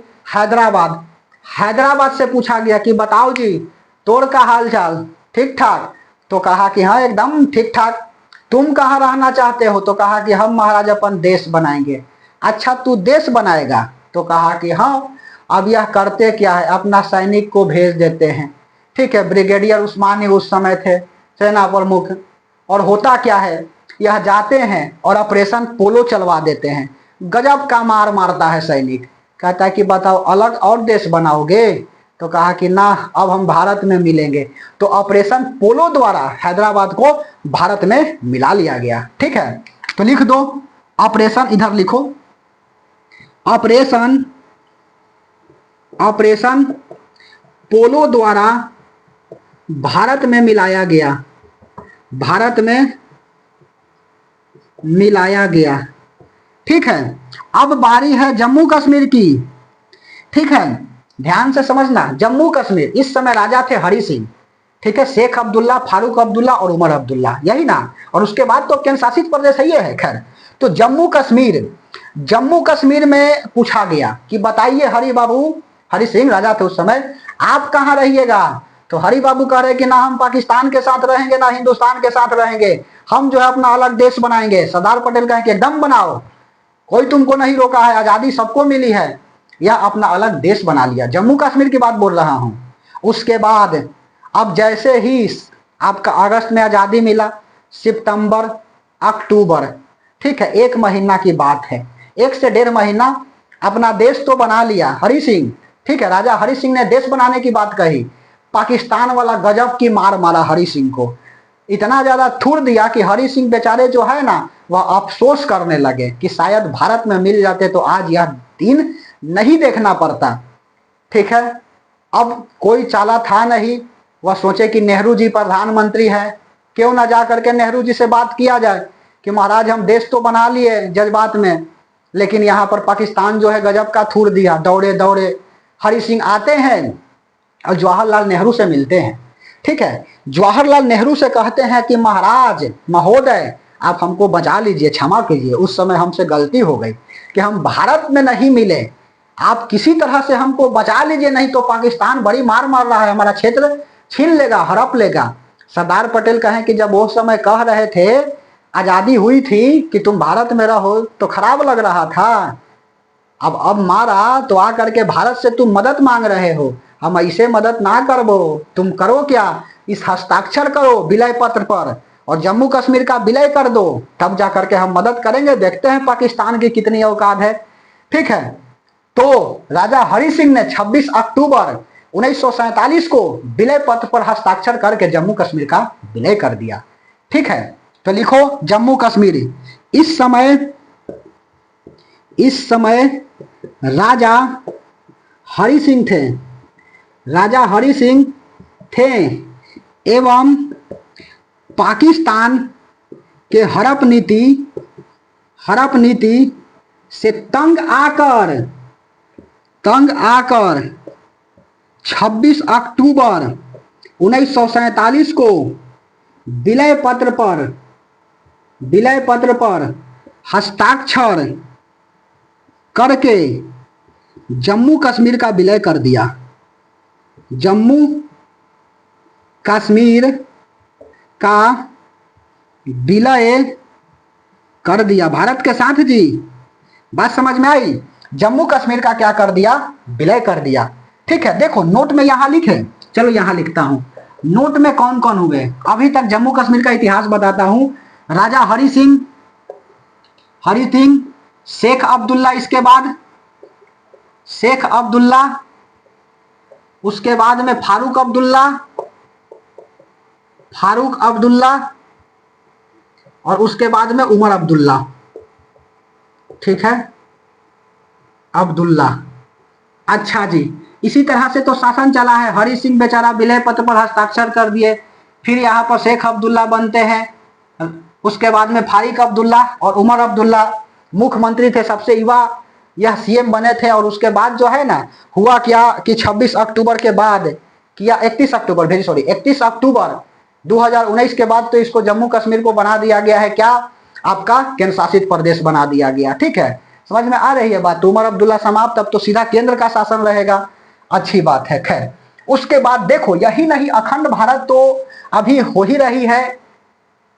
हैदराबाद से पूछा गया कि बताओ जी तोर का हाल चाल, ठीक ठाक? तो कहा कि हाँ एकदम ठीक ठाक। तुम कहाँ रहना चाहते हो? तो कहा कि हम महाराज अपन देश बनाएंगे। अच्छा तू देश बनाएगा? तो कहा कि हाँ। अब यह करते क्या है, अपना सैनिक को भेज देते हैं। ठीक है, ब्रिगेडियर उस्मान ही उस समय थे सेना प्रमुख। और होता क्या है, यह जाते हैं और ऑपरेशन पोलो चलवा देते हैं। गजब का मार मारता है सैनिक, कहता है कि बताओ अलग और देश बनाओगे? तो कहा कि ना, अब हम भारत में मिलेंगे। तो ऑपरेशन पोलो द्वारा हैदराबाद को भारत में मिला लिया गया। ठीक है, तो लिख दो ऑपरेशन, इधर लिखो ऑपरेशन पोलो द्वारा भारत में मिलाया गया। ठीक है, अब बारी है जम्मू कश्मीर की। ठीक है, ध्यान से समझना, जम्मू कश्मीर इस समय राजा थे हरि सिंह। ठीक है, शेख अब्दुल्ला, फारूक अब्दुल्ला और उमर अब्दुल्ला, यही ना। और उसके बाद तो केंद्र शासित प्रदेश ही है। खैर, तो जम्मू कश्मीर में पूछा गया कि बताइए हरि सिंह राजा थे उस समय, आप कहाँ रहिएगा? तो हरि बाबू कह रहे कि ना हम पाकिस्तान के साथ रहेंगे ना हिंदुस्तान के साथ रहेंगे, हम जो है अपना अलग देश बनाएंगे। सरदार पटेल कहे कि एकदम बनाओ, कोई तुमको नहीं रोका है, आजादी सबको मिली है। यह अपना अलग देश बना लिया। जम्मू कश्मीर की बात बोल रहा हूं। उसके बाद अब जैसे ही आपका अगस्त में आजादी मिला, सितंबर, अक्टूबर, ठीक है, 1 महीना की बात है, 1 से 1.5 महीना अपना देश तो बना लिया हरि सिंह। ठीक है, राजा हरि सिंह ने देश बनाने की बात कही, पाकिस्तान वाला गजब की मार मारा हरि सिंह को, इतना ज्यादा थूर दिया कि हरि सिंह बेचारे जो है ना वह अफसोस करने लगे कि शायद भारत में मिल जाते तो आज यह दिन नहीं देखना पड़ता। ठीक है, अब कोई चाला था नहीं, वह सोचे कि नेहरू जी प्रधानमंत्री है, क्यों ना जा करके नेहरू जी से बात किया जाए कि महाराज हम देश तो बना लिए जज्बात में, लेकिन यहाँ पर पाकिस्तान जो है गजब का थूर दिया। दौड़े दौड़े हरि सिंह आते हैं और जवाहरलाल नेहरू से मिलते हैं। ठीक है, जवाहरलाल नेहरू से कहते हैं कि महाराज महोदय आप हमको बचा लीजिए, क्षमा कीजिए, उस समय हमसे गलती हो गई कि हम भारत में नहीं मिले, आप किसी तरह से हमको बचा लीजिए, नहीं तो पाकिस्तान बड़ी मार मार रहा है, हमारा क्षेत्र छीन लेगा, हड़प लेगा। सरदार पटेल कहें कि जब वो समय कह रहे थे, आजादी हुई थी कि तुम भारत में रहो, तो खराब लग रहा था। अब मारा तो आ करके भारत से तुम मदद मांग रहे हो, हम ऐसे मदद ना करबो। तुम करो क्या, इस हस्ताक्षर करो विलय पत्र पर और जम्मू कश्मीर का विलय कर दो, तब जा करके हम मदद करेंगे, देखते हैं पाकिस्तान की कितनी औकात है। ठीक है, तो राजा हरि सिंह ने 26 अक्टूबर 1947 को विलय पत्र पर हस्ताक्षर करके जम्मू कश्मीर का विलय कर दिया। ठीक है, तो लिखो जम्मू कश्मीर। इस समय राजा हरि सिंह थे एवं पाकिस्तान के हड़प नीति से तंग आकर 26 अक्टूबर 1947 को विलय पत्र पर हस्ताक्षर करके जम्मू कश्मीर का विलय कर दिया। जम्मू कश्मीर का विलय कर दिया भारत के साथ जी। बात समझ में आई? जम्मू कश्मीर का क्या कर दिया? विलय कर दिया। ठीक है, देखो नोट में यहां लिखे, चलो यहां लिखता हूं नोट में कौन कौन हुए अभी तक। जम्मू कश्मीर का इतिहास बताता हूं। राजा हरि सिंह, शेख अब्दुल्ला, इसके बाद शेख अब्दुल्ला, उसके बाद में फारूक अब्दुल्ला और उसके बाद में उमर अब्दुल्ला। ठीक है, अब्दुल्ला। अच्छा जी, इसी तरह से तो शासन चला है। हरि सिंह बेचारा विलय पत्र पर हस्ताक्षर कर दिए, फिर यहाँ पर शेख अब्दुल्ला बनते हैं, उसके बाद में फारूक अब्दुल्ला और उमर अब्दुल्ला मुख्यमंत्री थे, सबसे युवा यह सीएम बने थे। और उसके बाद जो है ना, हुआ क्या कि 26 अक्टूबर के बाद किया, 31 अक्टूबर 2019 के बाद तो इसको जम्मू कश्मीर को बना दिया गया है क्या, आपका केंद्र शासित प्रदेश बना दिया गया। ठीक है, समझ में आ रही है बात? तो उमर अब्दुल्ला समाप्त, अब तो सीधा केंद्र का शासन रहेगा। अच्छी बात है। खैर, उसके बाद देखो, यही नहीं, अखंड भारत तो अभी हो ही रही है।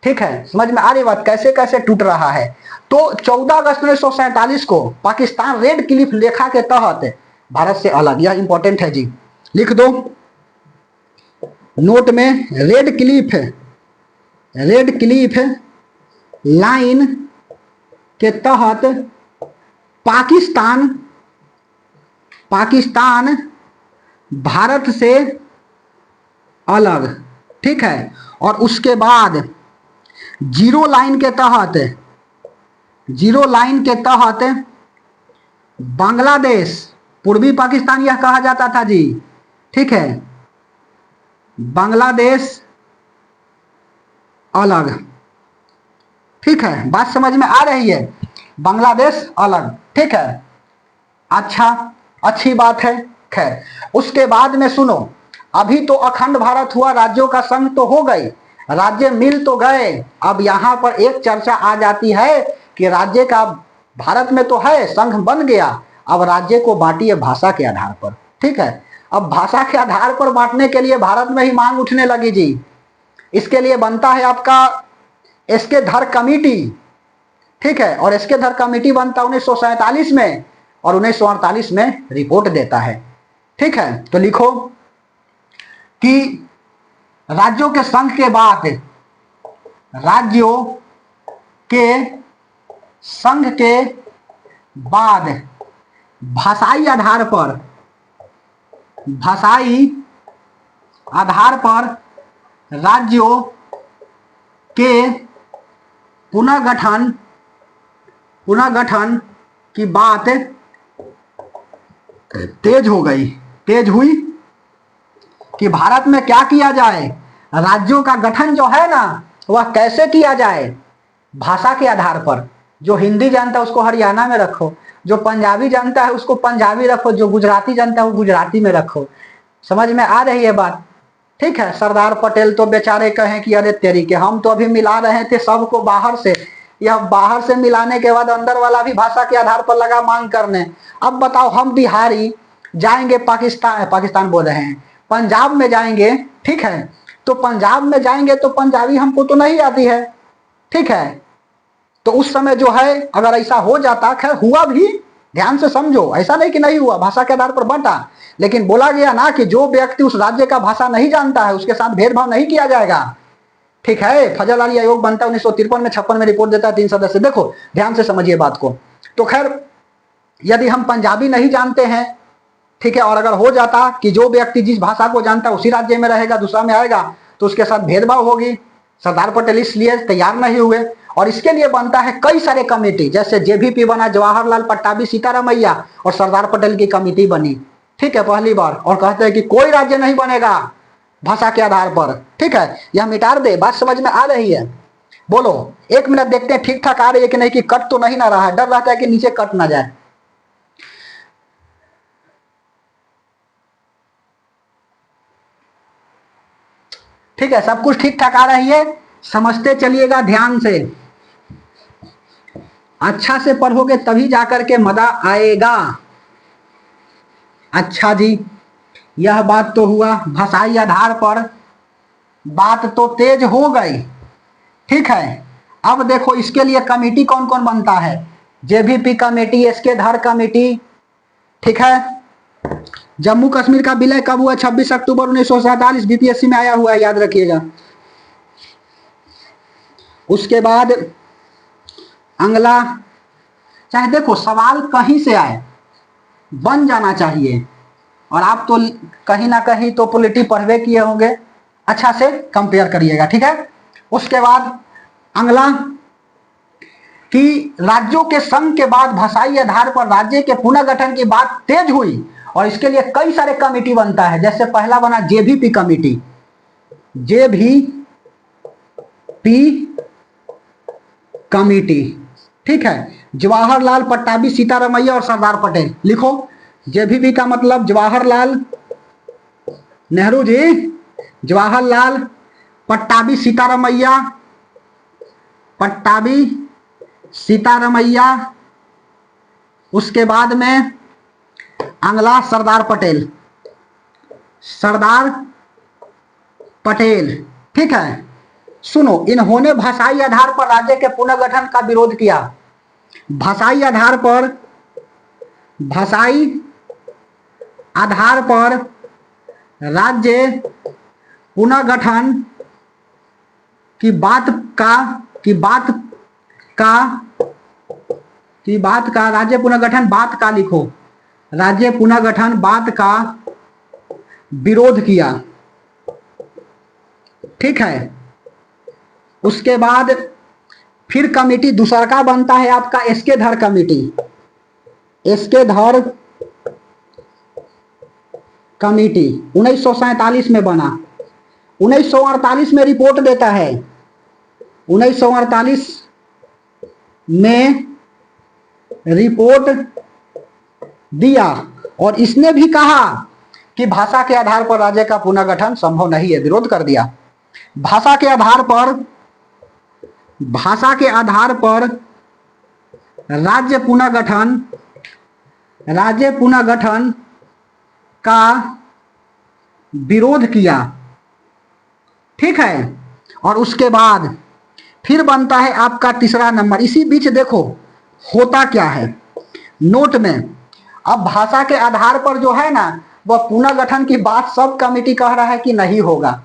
ठीक है, समझ में आ रही बात? कैसे कैसे टूट रहा है। तो 14 अगस्त 1947 को पाकिस्तान रेड क्लिफ लेखा के तहत भारत से अलग, यह इंपॉर्टेंट है जी, लिख दो नोट में। रेड क्लिफ लाइन के तहत पाकिस्तान भारत से अलग। ठीक है, और उसके बाद जीरो लाइन के तहत बांग्लादेश, पूर्वी पाकिस्तान यह कहा जाता था जी। ठीक है, बांग्लादेश अलग। ठीक है, बात समझ में आ रही है? बांग्लादेश अलग। ठीक है, अच्छा, अच्छी बात है। खैर, उसके बाद में सुनो, अभी तो अखंड भारत हुआ, राज्यों का संघ तो हो गई, राज्य मिल तो गए। अब यहां पर एक चर्चा आ जाती है कि राज्य का भारत में तो है, संघ बन गया, अब राज्य को बांटिए भाषा के आधार पर। ठीक है, अब भाषा के आधार पर बांटने के लिए भारत में ही मांग उठने लगी जी। इसके लिए बनता है आपका एसके धर कमेटी। ठीक है, और एसके धर कमेटी बनता 1947 में और 1948 में रिपोर्ट देता है। ठीक है, तो लिखो कि राज्यों के संघ के बाद, राज्यों के संघ के बाद भाषाई आधार पर राज्यों के पुनर्गठन की बात तेज हुई कि भारत में क्या किया जाए, राज्यों का गठन जो है ना वह कैसे किया जाए, भाषा के आधार पर। जो हिंदी जानता है उसको हरियाणा में रखो, जो पंजाबी जानता है उसको पंजाबी रखो, जो गुजराती जानता है वो गुजराती में रखो। समझ में आ रही है बात? ठीक है, सरदार पटेल तो बेचारे कहें कि अरे तेरी के, हम तो अभी मिला रहे थे सबको बाहर से, यह बाहर से मिलाने के बाद अंदर वाला भी भाषा के आधार पर लगा मांग करने। अब बताओ, हम बिहारी जाएंगे पाकिस्तान बोल रहे हैं, पंजाब में जाएंगे। ठीक है, तो पंजाब में जाएंगे तो पंजाबी हमको तो नहीं आती है। ठीक है, तो उस समय जो है अगर ऐसा हो जाता, खैर हुआ भी, ध्यान से समझो, ऐसा नहीं कि नहीं हुआ, भाषा के आधार पर बांटा, लेकिन बोला गया ना कि जो व्यक्ति उस राज्य का भाषा नहीं जानता है उसके साथ भेदभाव नहीं किया जाएगा। ठीक है, फजल अली आयोग बनता है 1953 में, 56 में रिपोर्ट देता है 3 सदस्य। देखो ध्यान से समझिए बात को। तो खैर, यदि हम पंजाबी नहीं जानते हैं, ठीक है, और अगर हो जाता कि जो व्यक्ति जिस भाषा को जानता है उसी राज्य में रहेगा, दूसरा में आएगा, तो उसके साथ भेदभाव होगी। सरदार पटेल इसलिए तैयार नहीं हुए, और इसके लिए बनता है कई सारे कमेटी, जैसे जेवीपी बना, जवाहरलाल पट्टाभी, सीतारामैया और सरदार पटेल की कमेटी बनी। ठीक है, पहली बार, और कहते हैं कि कोई राज्य नहीं बनेगा भाषा के आधार पर। ठीक है, यह मिटा दे। बात समझ में आ रही है? बोलो, 1 मिनट देखते हैं ठीक ठाक आ रही है कि नहीं, कि कट तो नहीं ना रहा है, डर रहता है कि नीचे कट ना जाए। ठीक है, सब कुछ ठीक ठाक आ रही है, समझते चलिएगा ध्यान से, अच्छा से पढ़ोगे तभी जाकर के मजा आएगा। अच्छा जी, यह बात तो हुआ, भाषाई आधार पर बात तो तेज हो गई। ठीक है, अब देखो इसके लिए कमेटी कौन कौन बनता है, जेबीपी कमेटी, एसके धर कमेटी। ठीक है, जम्मू कश्मीर का विलय कब हुआ, 26 अक्टूबर 1947, बीपीएससी में आया हुआ है, याद रखिएगा। उसके बाद अगला, चाहे देखो सवाल कहीं से आए बन जाना चाहिए, और आप तो कहीं ना कहीं तो पॉलिटी पढ़वे किए होंगे, अच्छा से कंपेयर करिएगा। ठीक है, उसके बाद अगला कि राज्यों के संघ के बाद भाषाई आधार पर राज्य के पुनर्गठन की बात तेज हुई, और इसके लिए कई सारे कमेटी बनता है। जैसे पहला बना जेबीपी कमेटी, जेबीपी कमेटी। ठीक है, जवाहरलाल, पट्टाभी, सीतारमैया और सरदार पटेल। लिखो, जेबीपी का मतलब जवाहरलाल नेहरू जी, जवाहरलाल, पट्टाभी, सीतारमैया, पट्टाभी, सीतारमैया, उसके बाद में अगला सरदार पटेल, सरदार पटेल। ठीक है, सुनो, इन्होंने भाषाई आधार पर राज्य के पुनर्गठन का विरोध किया। भाषाई आधार पर, भाषाई आधार पर राज्य पुनर्गठन की बात का राज्य पुनर्गठन बात का, लिखो, राज्य पुनर्गठन बात का विरोध किया। ठीक है, उसके बाद फिर कमेटी दूसरा का बनता है आपका एसके धर कमेटी, एसके धर कमेटी 1947 में बना, 1948 में रिपोर्ट देता है, 1948 में रिपोर्ट दिया, और इसने भी कहा कि भाषा के आधार पर राज्य का पुनर्गठन संभव नहीं है, विरोध कर दिया। भाषा के आधार पर राज्य पुनर्गठन का विरोध किया। ठीक है, और उसके बाद फिर बनता है आपका तीसरा नंबर। इसी बीच देखो होता क्या है नोट में, अब भाषा के आधार पर जो है ना वह पुनर्गठन की बात सब कमेटी कह रहा है कि नहीं होगा।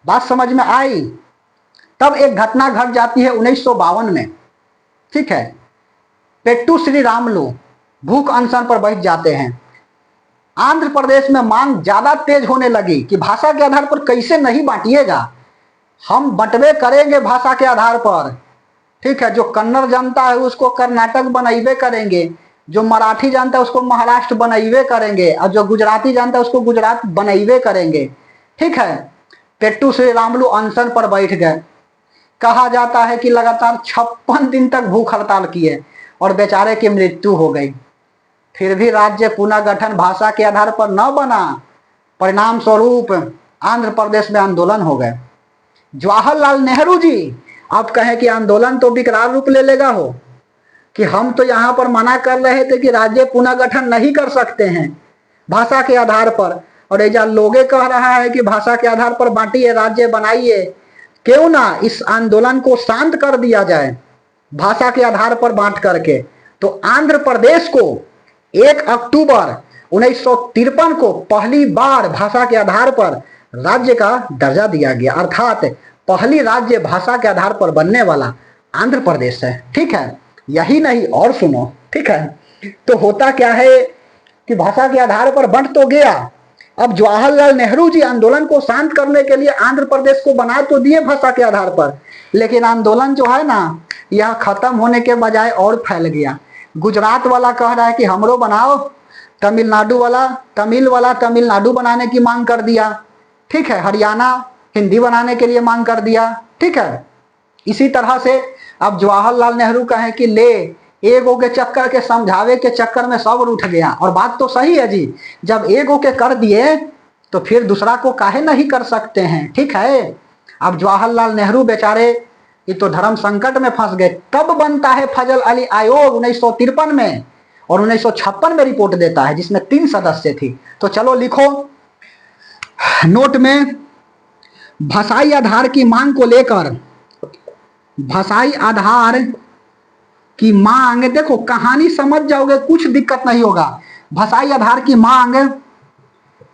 बात समझ में आई? तब एक घटना घट जाती है 1952 में। ठीक है, पेट्टू श्री रामुलु भूख अनशन पर बैठ जाते हैं। आंध्र प्रदेश में मांग ज्यादा तेज होने लगी कि भाषा के आधार पर कैसे नहीं बांटिएगा, हम बंटवे करेंगे भाषा के आधार पर। ठीक है, जो कन्नड़ जानता है उसको कर्नाटक बनाइबे करेंगे, जो मराठी जानता है उसको महाराष्ट्र बनाइबे करेंगे, और जो गुजराती जानता है उसको गुजरात बनाइबे करेंगे। ठीक है, पेट्टू श्री रामुलु अनशन पर बैठ गए। कहा जाता है कि लगातार 56 दिन तक भूख हड़ताल किए और बेचारे की मृत्यु हो गई। फिर भी राज्य पुनर्गठन भाषा के आधार पर न बना, परिणाम स्वरूप आंध्र प्रदेश में आंदोलन हो गए। जवाहरलाल नेहरू जी, आप कहें कि आंदोलन तो विकराल रूप ले लेगा हो कि हम तो यहाँ पर मना कर रहे थे कि राज्य पुनर्गठन नहीं कर सकते हैं भाषा के आधार पर, और ऐसा लोगे कह रहा है कि भाषा के आधार पर बांटिए, राज्य बनाइए, क्यों ना इस आंदोलन को शांत कर दिया जाए भाषा के आधार पर बांट करके। तो आंध्र प्रदेश को 1 अक्टूबर 1953 को पहली बार भाषा के आधार पर राज्य का दर्जा दिया गया, अर्थात पहली राज्य भाषा के आधार पर बनने वाला आंध्र प्रदेश है। ठीक है, यही नहीं और सुनो। ठीक है, तो होता क्या है कि भाषा के आधार पर बंट तो गया। अब जवाहरलाल नेहरू जी आंदोलन को शांत करने के लिए आंध्र प्रदेश को बना तो दिए भाषा के आधार पर, लेकिन आंदोलन जो है ना यह खत्म होने के बजाय और फैल गया। गुजरात वाला कह रहा है कि हमरो बनाओ, तमिलनाडु वाला तमिलनाडु बनाने की मांग कर दिया। ठीक है, हरियाणा हिंदी बनाने के लिए मांग कर दिया। ठीक है, इसी तरह से अब जवाहरलाल नेहरू कहे कि ले एगो के चक्कर के समझावे के चक्कर में सब उठ गया। और बात तो सही है जी, जब एगो के कर दिए तो फिर दूसरा को काहे नहीं कर सकते हैं। ठीक है, अब जवाहरलाल नेहरू बेचारे ये तो धर्म संकट में फंस गए। तब बनता है फजल अली आयोग 1953 में, और 1956 में रिपोर्ट देता है जिसमें 3 सदस्य थी। तो चलो लिखो नोट में, भाषाई आधार की मांग को लेकर, भाषाई आधार की मांग, देखो कहानी समझ जाओगे कुछ दिक्कत नहीं होगा। भाषाई आधार की मांग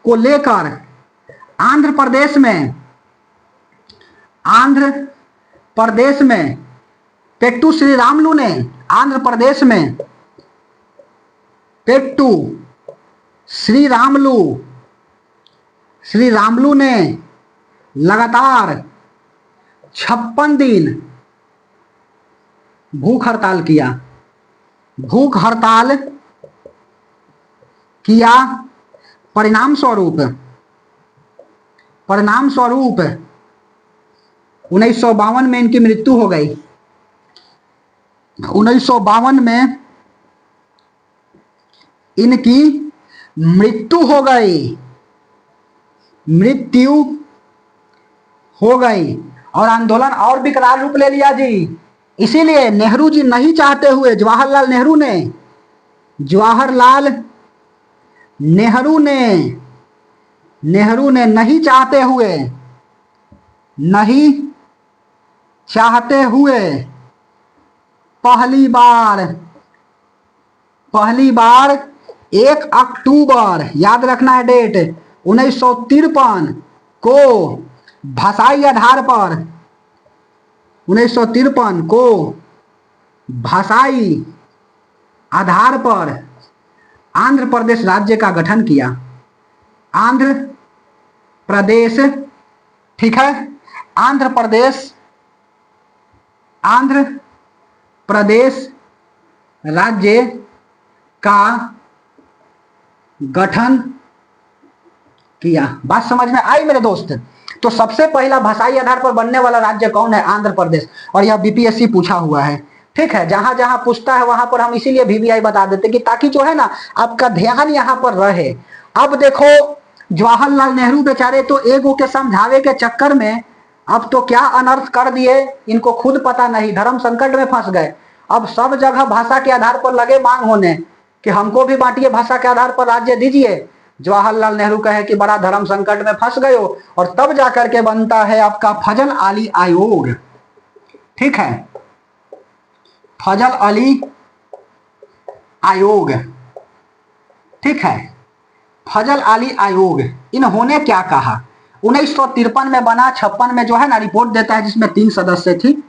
को लेकर आंध्र प्रदेश में पेट्टू श्रीरामुलु ने, आंध्र प्रदेश में पेट्टू श्रीरामुलु ने लगातार 56 दिन भूख हड़ताल किया। परिणाम स्वरूप 1952 में इनकी मृत्यु हो गई। 1952 में इनकी मृत्यु हो गई और आंदोलन और विकराल रूप ले लिया जी। इसीलिए नेहरू जी नहीं चाहते हुए, जवाहरलाल नेहरू ने नहीं चाहते हुए पहली बार 1 अक्टूबर, याद रखना है डेट, 1953 को भाषाई आधार पर, 1953 को भाषाई आधार पर आंध्र प्रदेश राज्य का गठन किया। आंध्र प्रदेश, ठीक है, आंध्र प्रदेश राज्य का गठन किया। बात समझ में आई मेरे दोस्त? तो सबसे पहला भाषाई आधार पर बनने वाला राज्य कौन है? आंध्र प्रदेश। और यह बीपीएससी पूछा हुआ है, ठीक है। जहां जहां पूछता है वहां पर हम इसीलिए वीवीआई बता देते कि ताकि जो है ना आपका ध्यान यहां पर रहे। अब देखो जवाहरलाल नेहरू बेचारे तो एगो के समझावे के चक्कर में अब तो क्या अनर्थ कर दिए, इनको खुद पता नहीं, धर्म संकट में फंस गए। अब सब जगह भाषा के आधार पर लगे मांग होने कि हमको भी बांटिए, भाषा के आधार पर राज्य दीजिए। जवाहरलाल नेहरू कहे कि बड़ा धर्म संकट में फंस गए हो, और तब जाकर के बनता है आपका फजल अली आयोग, ठीक है, फजल अली आयोग, ठीक है, फजल अली आयोग। इन्होंने क्या कहा? 1953 में बना, 56 में जो है ना रिपोर्ट देता है जिसमें 3 सदस्य थी।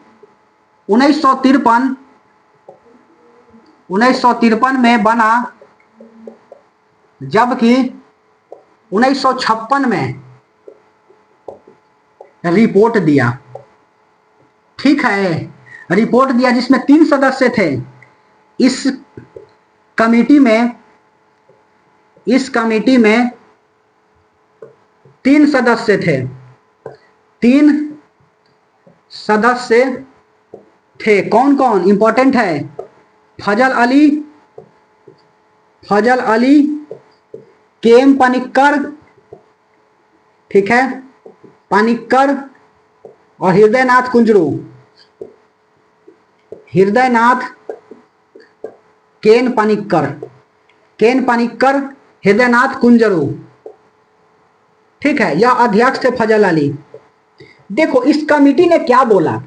1953 में बना, जबकि 1956 में रिपोर्ट दिया, ठीक है, रिपोर्ट दिया जिसमें 3 सदस्य थे। इस कमेटी में 3 सदस्य थे, 3 सदस्य थे। कौन कौन इंपॉर्टेंट है? फजल अली, केएम पनिक्कर, ठीक है, पनिक्कर, और हृदयनाथ कुंजरू, केन पनिक्कर, हृदयनाथ कुंजरू, ठीक है। यह अध्यक्ष थे फजल अली। देखो इस कमेटी ने क्या बोला,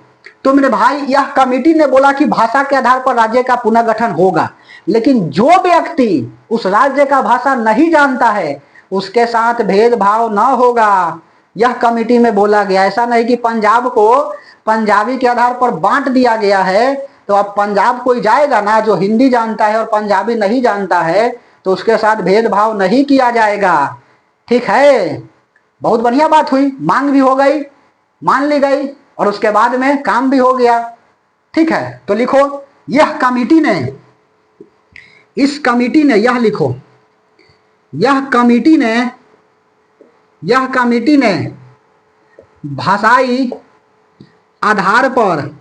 तो मेरे भाई यह कमेटी ने बोला कि भाषा के आधार पर राज्य का पुनर्गठन होगा, लेकिन जो व्यक्ति उस राज्य का भाषा नहीं जानता है उसके साथ भेदभाव न होगा, यह कमेटी में बोला गया। ऐसा नहीं कि पंजाब को पंजाबी के आधार पर बांट दिया गया है, तो अब पंजाब कोई जाएगा ना जो हिंदी जानता है और पंजाबी नहीं जानता है, तो उसके साथ भेदभाव नहीं किया जाएगा, ठीक है। बहुत बढ़िया बात हुई, मांग भी हो गई, मान ली गई, और उसके बाद में काम भी हो गया, ठीक है। तो लिखो यह कमेटी ने, इस कमेटी ने, यह लिखो, यह कमेटी ने भाषाई आधार पर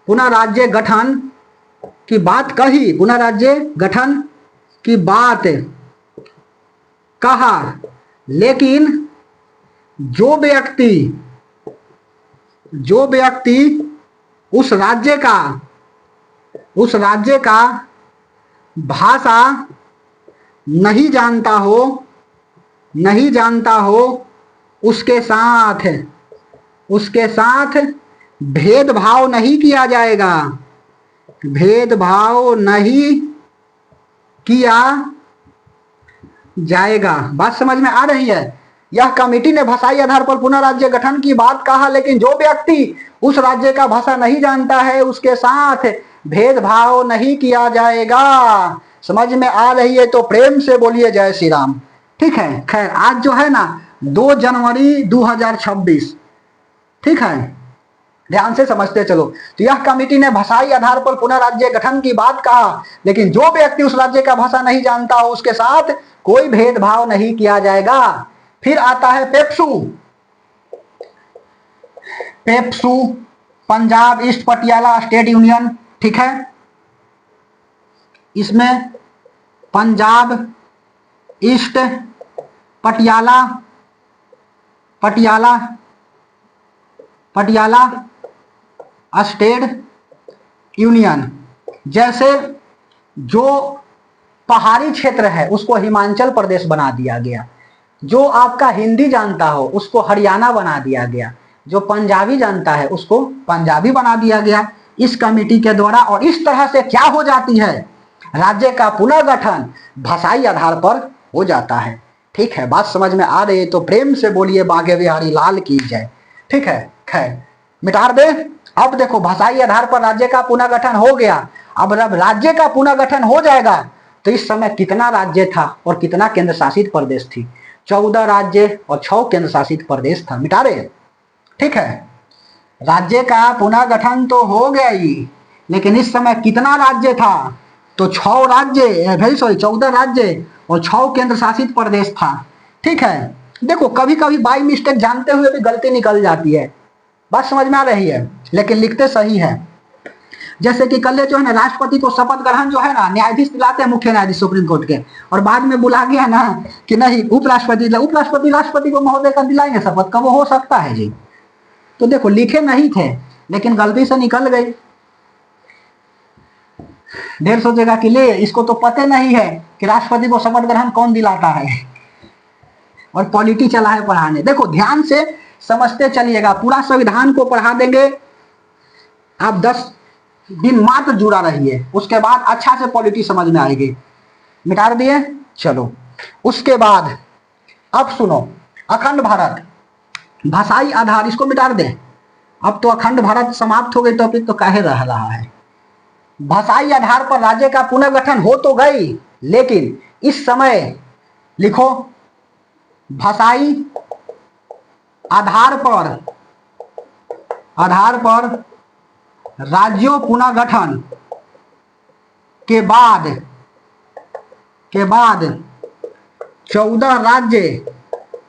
पुनः राज्य गठन की बात कही, पुनः राज्य गठन की बात कहा, लेकिन जो व्यक्ति उस राज्य का भाषा नहीं जानता हो उसके साथ भेदभाव नहीं किया जाएगा। भेदभाव नहीं किया जाएगा। बात समझ में आ रही है? यह कमेटी ने भाषाई आधार पर पुनः राज्य गठन की बात कहा, लेकिन जो व्यक्ति उस राज्य का भाषा नहीं जानता है उसके साथ भेदभाव नहीं किया जाएगा। समझ में आ रही है तो प्रेम से बोलिए जय श्री राम। ठीक है। खैर, आज जो है ना 2 जनवरी 2026, ठीक है, ध्यान से समझते चलो। तो यह कमेटी ने भाषाई आधार पर पुनः राज्य गठन की बात कहा, लेकिन जो व्यक्ति उस राज्य का भाषा नहीं जानता हो उसके साथ कोई भेदभाव नहीं किया जाएगा। फिर आता है PEPSU Punjab east Patiala state union. ठीक है, इसमें Punjab east Patiala state union. जैसे जो पहाड़ी क्षेत्र है उसको हिमाचल प्रदेश बना दिया गया, जो आपका हिंदी जानता हो उसको हरियाणा बना दिया गया, जो पंजाबी जानता है उसको पंजाबी बना दिया गया इस कमेटी के द्वारा। और इस तरह से क्या हो जाती है, राज्य का पुनर्गठन भाषाई आधार पर हो जाता है। ठीक है, बात समझ में आ रही है तो प्रेम से बोलिए बांके बिहारी लाल की जय। ठीक है, खैर मिटा दे। अब देखो, भाषाई आधार पर राज्य का पुनर्गठन हो गया। अब जब राज्य का पुनर्गठन हो जाएगा तो इस समय कितना राज्य था और कितना केंद्र शासित प्रदेश थी? 14 राज्य और 6 केंद्र शासित प्रदेश था। मिटा रहे? ठीक है, राज्य का पुनर्गठन तो हो गया ही, लेकिन इस समय कितना राज्य था? तो 14 राज्य और 6 केंद्र शासित प्रदेश था। ठीक है, देखो कभी कभी बाई मिस्टेक जानते हुए भी गलती निकल जाती है। बात समझ में आ रही है, लेकिन लिखते सही है। जैसे कि कल जो है ना राष्ट्रपति को शपथ ग्रहण जो है ना न्यायाधीश दिलाते हैं, मुख्य न्यायाधीश सुप्रीम कोर्ट के, और बाद में बुला गया ना कि नहीं उपराष्ट्रपति राष्ट्रपति को महोदय का दिलाएंगे शपथ का, वो हो सकता है जी। तो देखो लिखे नहीं थे लेकिन गलती से निकल गई। ढेर सोचेगा कि ले इसको तो पता नहीं है कि राष्ट्रपति को शपथ ग्रहण कौन दिलाता है और पॉलिटी चला है पढ़ाने। देखो ध्यान से समझते चलिएगा, पूरा संविधान को पढ़ा देंगे आप 10 दिन मात्र जुड़ा रहिए, उसके बाद अच्छा से पॉलिटी समझ में आएगी। मिटा दिए? चलो उसके बाद अब सुनो, अखंड भारत भाषाई आधार, इसको मिटा दे। अब तो अखंड भारत समाप्त हो गई, टॉपिक तो काहे रह रहा है। भाषाई आधार पर राज्य का पुनर्गठन हो तो गई, लेकिन इस समय लिखो भाषाई आधार पर राज्यों पुनर्गठन के बाद 14 राज्य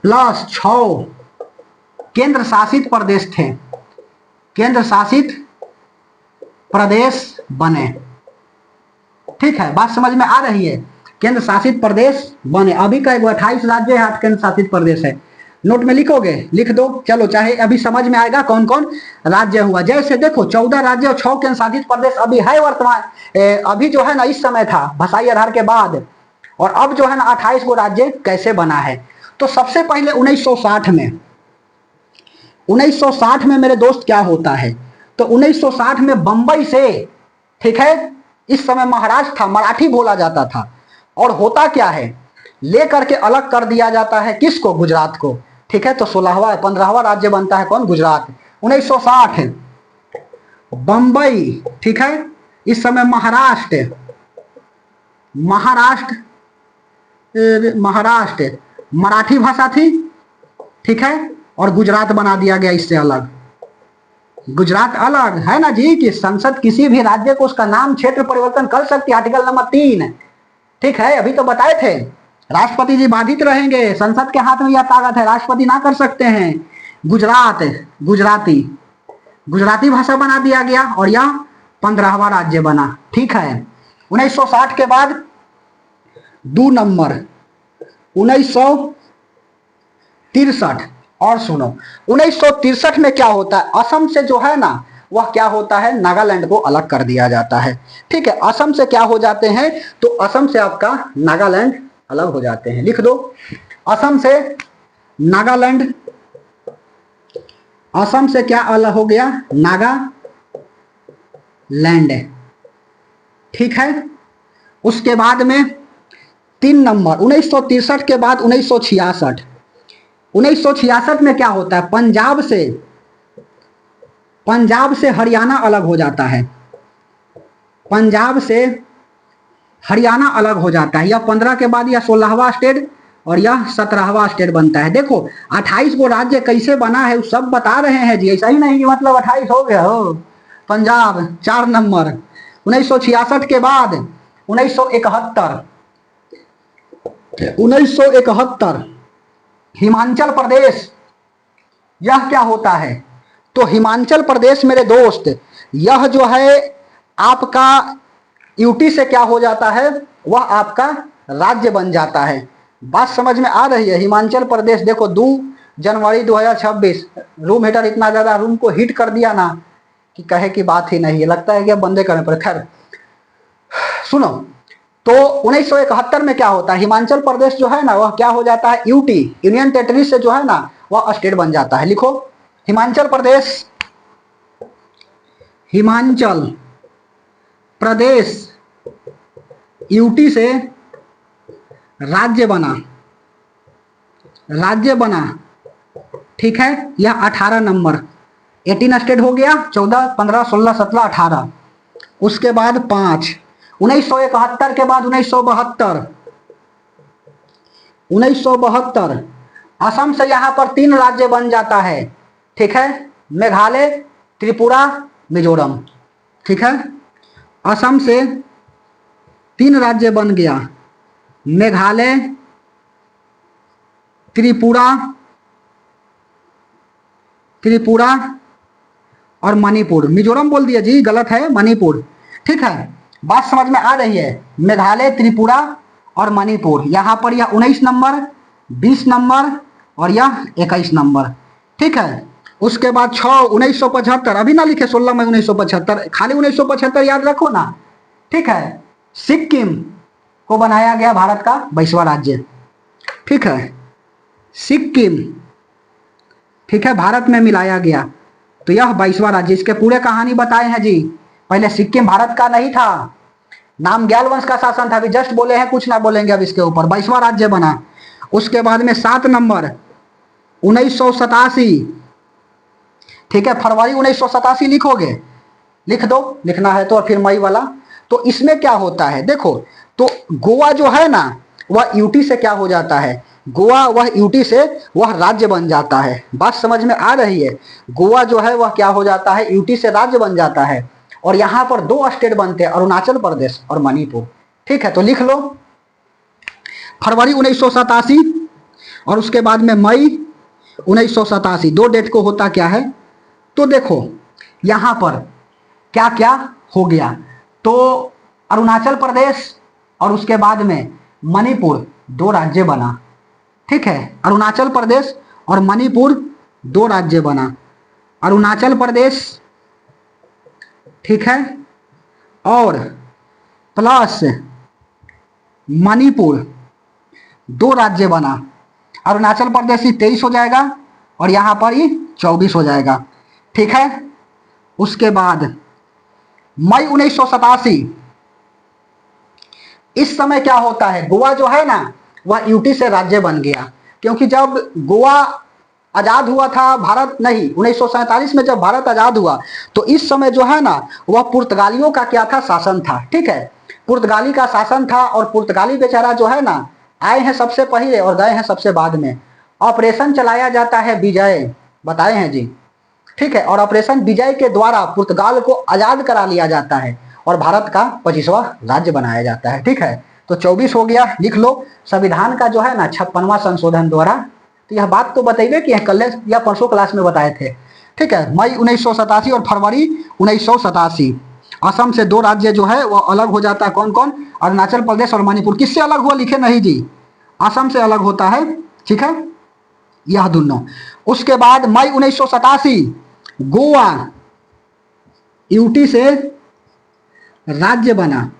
प्लस 6 केंद्र शासित प्रदेश थे, केंद्र शासित प्रदेश बने। ठीक है, बात समझ में आ रही है? केंद्र शासित प्रदेश बने। अभी का 28 राज्य है, 8 केंद्र शासित प्रदेश है। नोट में लिखोगे? लिख दो। चलो, चाहे अभी समझ में आएगा कौन कौन राज्य हुआ। जैसे देखो 14 राज्य और 6 केंद्र शासित प्रदेश अभी है वर्तमान, अभी जो है ना इस समय था भाषाई आधार के बाद, और अब जो है ना 28 को राज्य कैसे बना है। तो सबसे पहले 1960 में मेरे दोस्त क्या होता है, तो 1960 में बंबई से, ठीक है, इस समय महाराष्ट्र था, मराठी बोला जाता था। और होता क्या है, लेकर के अलग कर दिया जाता है किसको? गुजरात को। ठीक है, तो 15वां राज्य बनता है कौन? गुजरात। 1960 बंबई, ठीक है, इस समय महाराष्ट्र मराठी भाषा थी, ठीक है, और गुजरात बना दिया गया इससे अलग। गुजरात अलग है ना जी, कि संसद किसी भी राज्य को उसका नाम क्षेत्र परिवर्तन कर सकती है, आर्टिकल नंबर 3। ठीक है, अभी तो बताए थे राष्ट्रपति जी बाधित रहेंगे, संसद के हाथ में यह ताकत है, राष्ट्रपति ना कर सकते हैं। गुजराती भाषा बना दिया गया और यह 15वां राज्य बना। ठीक है, 1960 के बाद 2 नंबर 1963। और सुनो 1963 में क्या होता है, असम से जो है ना वह क्या होता है, नागालैंड को अलग कर दिया जाता है। ठीक है, असम से क्या हो जाते हैं, तो असम से आपका नागालैंड अलग हो जाते हैं। लिख दो, असम से नागालैंड, असम से क्या अलग हो गया, नागालैंड। ठीक है, उसके बाद में 3 नंबर 1963 के बाद 1966। 1966 में क्या होता है, पंजाब से हरियाणा अलग हो जाता है। पंजाब से हरियाणा अलग हो जाता है। यह 15 के बाद यह 16वां स्टेट और यह 17वां स्टेट बनता है। देखो 28 को राज्य कैसे बना है सब बता रहे हैं जी, ऐसा ही नहीं कि मतलब 28 हो गया हो। पंजाब 4 नंबर 1966 के बाद 1971 हिमाचल प्रदेश, यह क्या होता है, तो हिमाचल प्रदेश मेरे दोस्त यह जो है आपका यूटी से क्या हो जाता है, वह आपका राज्य बन जाता है। बात समझ में आ रही है। हिमाचल प्रदेश देखो 2 जनवरी 2026, रूम हीटर इतना ज्यादा रूम को हीट कर दिया ना कि कहे की बात ही नहीं है, लगता है कि अब बंदे करने पर। खैर सुनो, तो 1971 में क्या होता है, हिमाचल प्रदेश जो है ना वह क्या हो जाता है, यूटी यूनियन टेरिटरी से जो है ना वह स्टेट बन जाता है। लिखो, हिमाचल प्रदेश यूटी से राज्य बना। ठीक है, यह 18 नंबर 18 स्टेट हो गया, 14 15 16 17 18। उसके बाद 5 1971 के बाद 1972 असम से यहां पर 3 राज्य बन जाता है। ठीक है, मेघालय, त्रिपुरा, मिजोरम। ठीक है, असम से 3 राज्य बन गया, मेघालय, त्रिपुरा और मणिपुर। मिजोरम बोल दिया जी, गलत है, मणिपुर। ठीक है, बात समझ में आ रही है। मेघालय, त्रिपुरा और मणिपुर, यहां पर यह 19 नंबर 20 नंबर और यह 21 नंबर। ठीक है, उसके बाद 6 1975, अभी ना लिखे 16 मई 1975, खाली 1975 याद रखो ना। ठीक है, सिक्किम को बनाया गया भारत का 22वां राज्य। ठीक है, सिक्किम, ठीक है, भारत में मिलाया गया तो यह 22वां राज्य। इसके पूरे कहानी बताए हैं जी। पहले सिक्किम भारत का नहीं था, नाम ग्याल वंश का शासन था। अभी जस्ट बोले हैं, कुछ ना बोलेंगे अब इसके ऊपर। 22वां राज्य बना। उसके बाद में 7 नंबर 1987, ठीक है, फरवरी 1987 लिखोगे, लिख दो, लिखना है तो, और फिर मई वाला। तो इसमें क्या होता है देखो, तो गोवा जो है ना वह यूटी से क्या हो जाता है, गोवा वह यूटी से वह राज्य बन जाता है। बात समझ में आ रही है। गोवा जो है वह क्या हो जाता है, यूटी से राज्य बन जाता है। और यहां पर 2 स्टेट बनते हैं, अरुणाचल प्रदेश और मणिपुर। ठीक है, तो लिख लो फरवरी 1987 और उसके बाद में मई 1987, 2 डेट को होता क्या है, तो देखो यहां पर क्या क्या हो गया, तो अरुणाचल प्रदेश और उसके बाद में मणिपुर 2 राज्य बना। ठीक है, अरुणाचल प्रदेश और मणिपुर 2 राज्य बना। अरुणाचल प्रदेश, ठीक है, और प्लस मणिपुर 2 राज्य बना। अरुणाचल प्रदेश ही 23 हो जाएगा और यहां पर ही 24 हो जाएगा। ठीक है, उसके बाद मई 1987, इस समय क्या होता है, गोवा जो है ना वह यूटी से राज्य बन गया। क्योंकि जब गोवा आजाद हुआ था, भारत नहीं, 1947 में जब भारत आजाद हुआ तो इस समय जो है ना वह पुर्तगालियों का क्या था, शासन था। ठीक है, पुर्तगाली का शासन था और पुर्तगाली बेचारा जो है ना आए हैं सबसे पहले और गए हैं सबसे बाद में। ऑपरेशन चलाया जाता है विजय, बताए हैं जी। ठीक है, और ऑपरेशन विजय के द्वारा पुर्तगाल को आजाद करा लिया जाता है और भारत का 25वां राज्य बनाया जाता है। ठीक है, तो 24 हो गया, लिख लो। संविधान का जो है ना 56वां संशोधन द्वारा, तो यह बात तो बताइए कि कल या परसों क्लास में बताए थे। ठीक है, मई 1987 और फरवरी 1987। असम से 2 राज्य जो है वो अलग हो जाता है, कौन कौन? अरुणाचल प्रदेश और मणिपुर। किससे अलग हुआ लिखे नहीं जी, असम से अलग होता है, ठीक है, यह दोनों। उसके बाद मई 1987 गोवा यूटी से राज्य बना,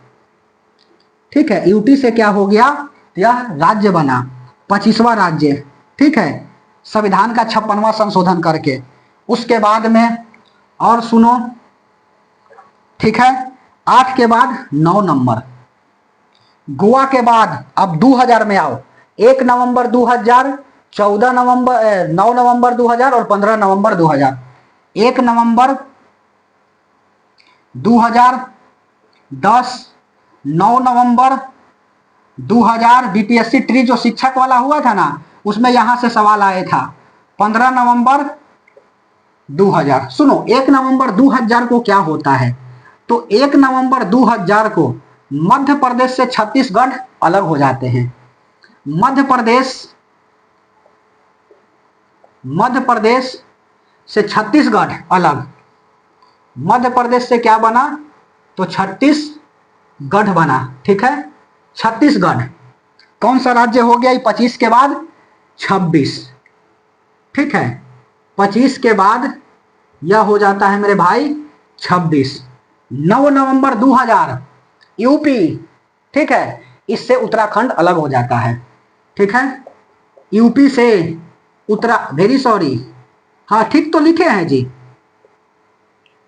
ठीक है, यूटी से क्या हो गया, यह राज्य बना, 25वां राज्य, ठीक है, संविधान का 56वां संशोधन करके। उसके बाद में और सुनो, ठीक है, 8 के बाद 9 नंबर, गोवा के बाद अब 2000 में आओ, 1 नवंबर 2000, 14 नवंबर 9 नवंबर 2000 और 15 नवंबर 2000। 1 नवंबर 2010, 9 नवंबर 2000 बीपीएससी ट्री जो शिक्षक वाला हुआ था ना, उसमें यहां से सवाल आया था। 15 नवंबर 2000। सुनो, 1 नवंबर 2000 को क्या होता है, तो 1 नवंबर 2000 को मध्य प्रदेश से छत्तीसगढ़ अलग हो जाते हैं। मध्य प्रदेश से छत्तीसगढ़ अलग, मध्य प्रदेश से क्या बना, तो छत्तीसगढ़ बना, ठीक है, छत्तीसगढ़। कौन सा राज्य हो गया 25 के बाद? 26, ठीक है, 25 के बाद यह हो जाता है मेरे भाई 26। 9 नवंबर 2000 यूपी, ठीक है, इससे उत्तराखंड अलग हो जाता है, ठीक है, यूपी से वेरी सॉरी, हाँ ठीक तो लिखे हैं जी,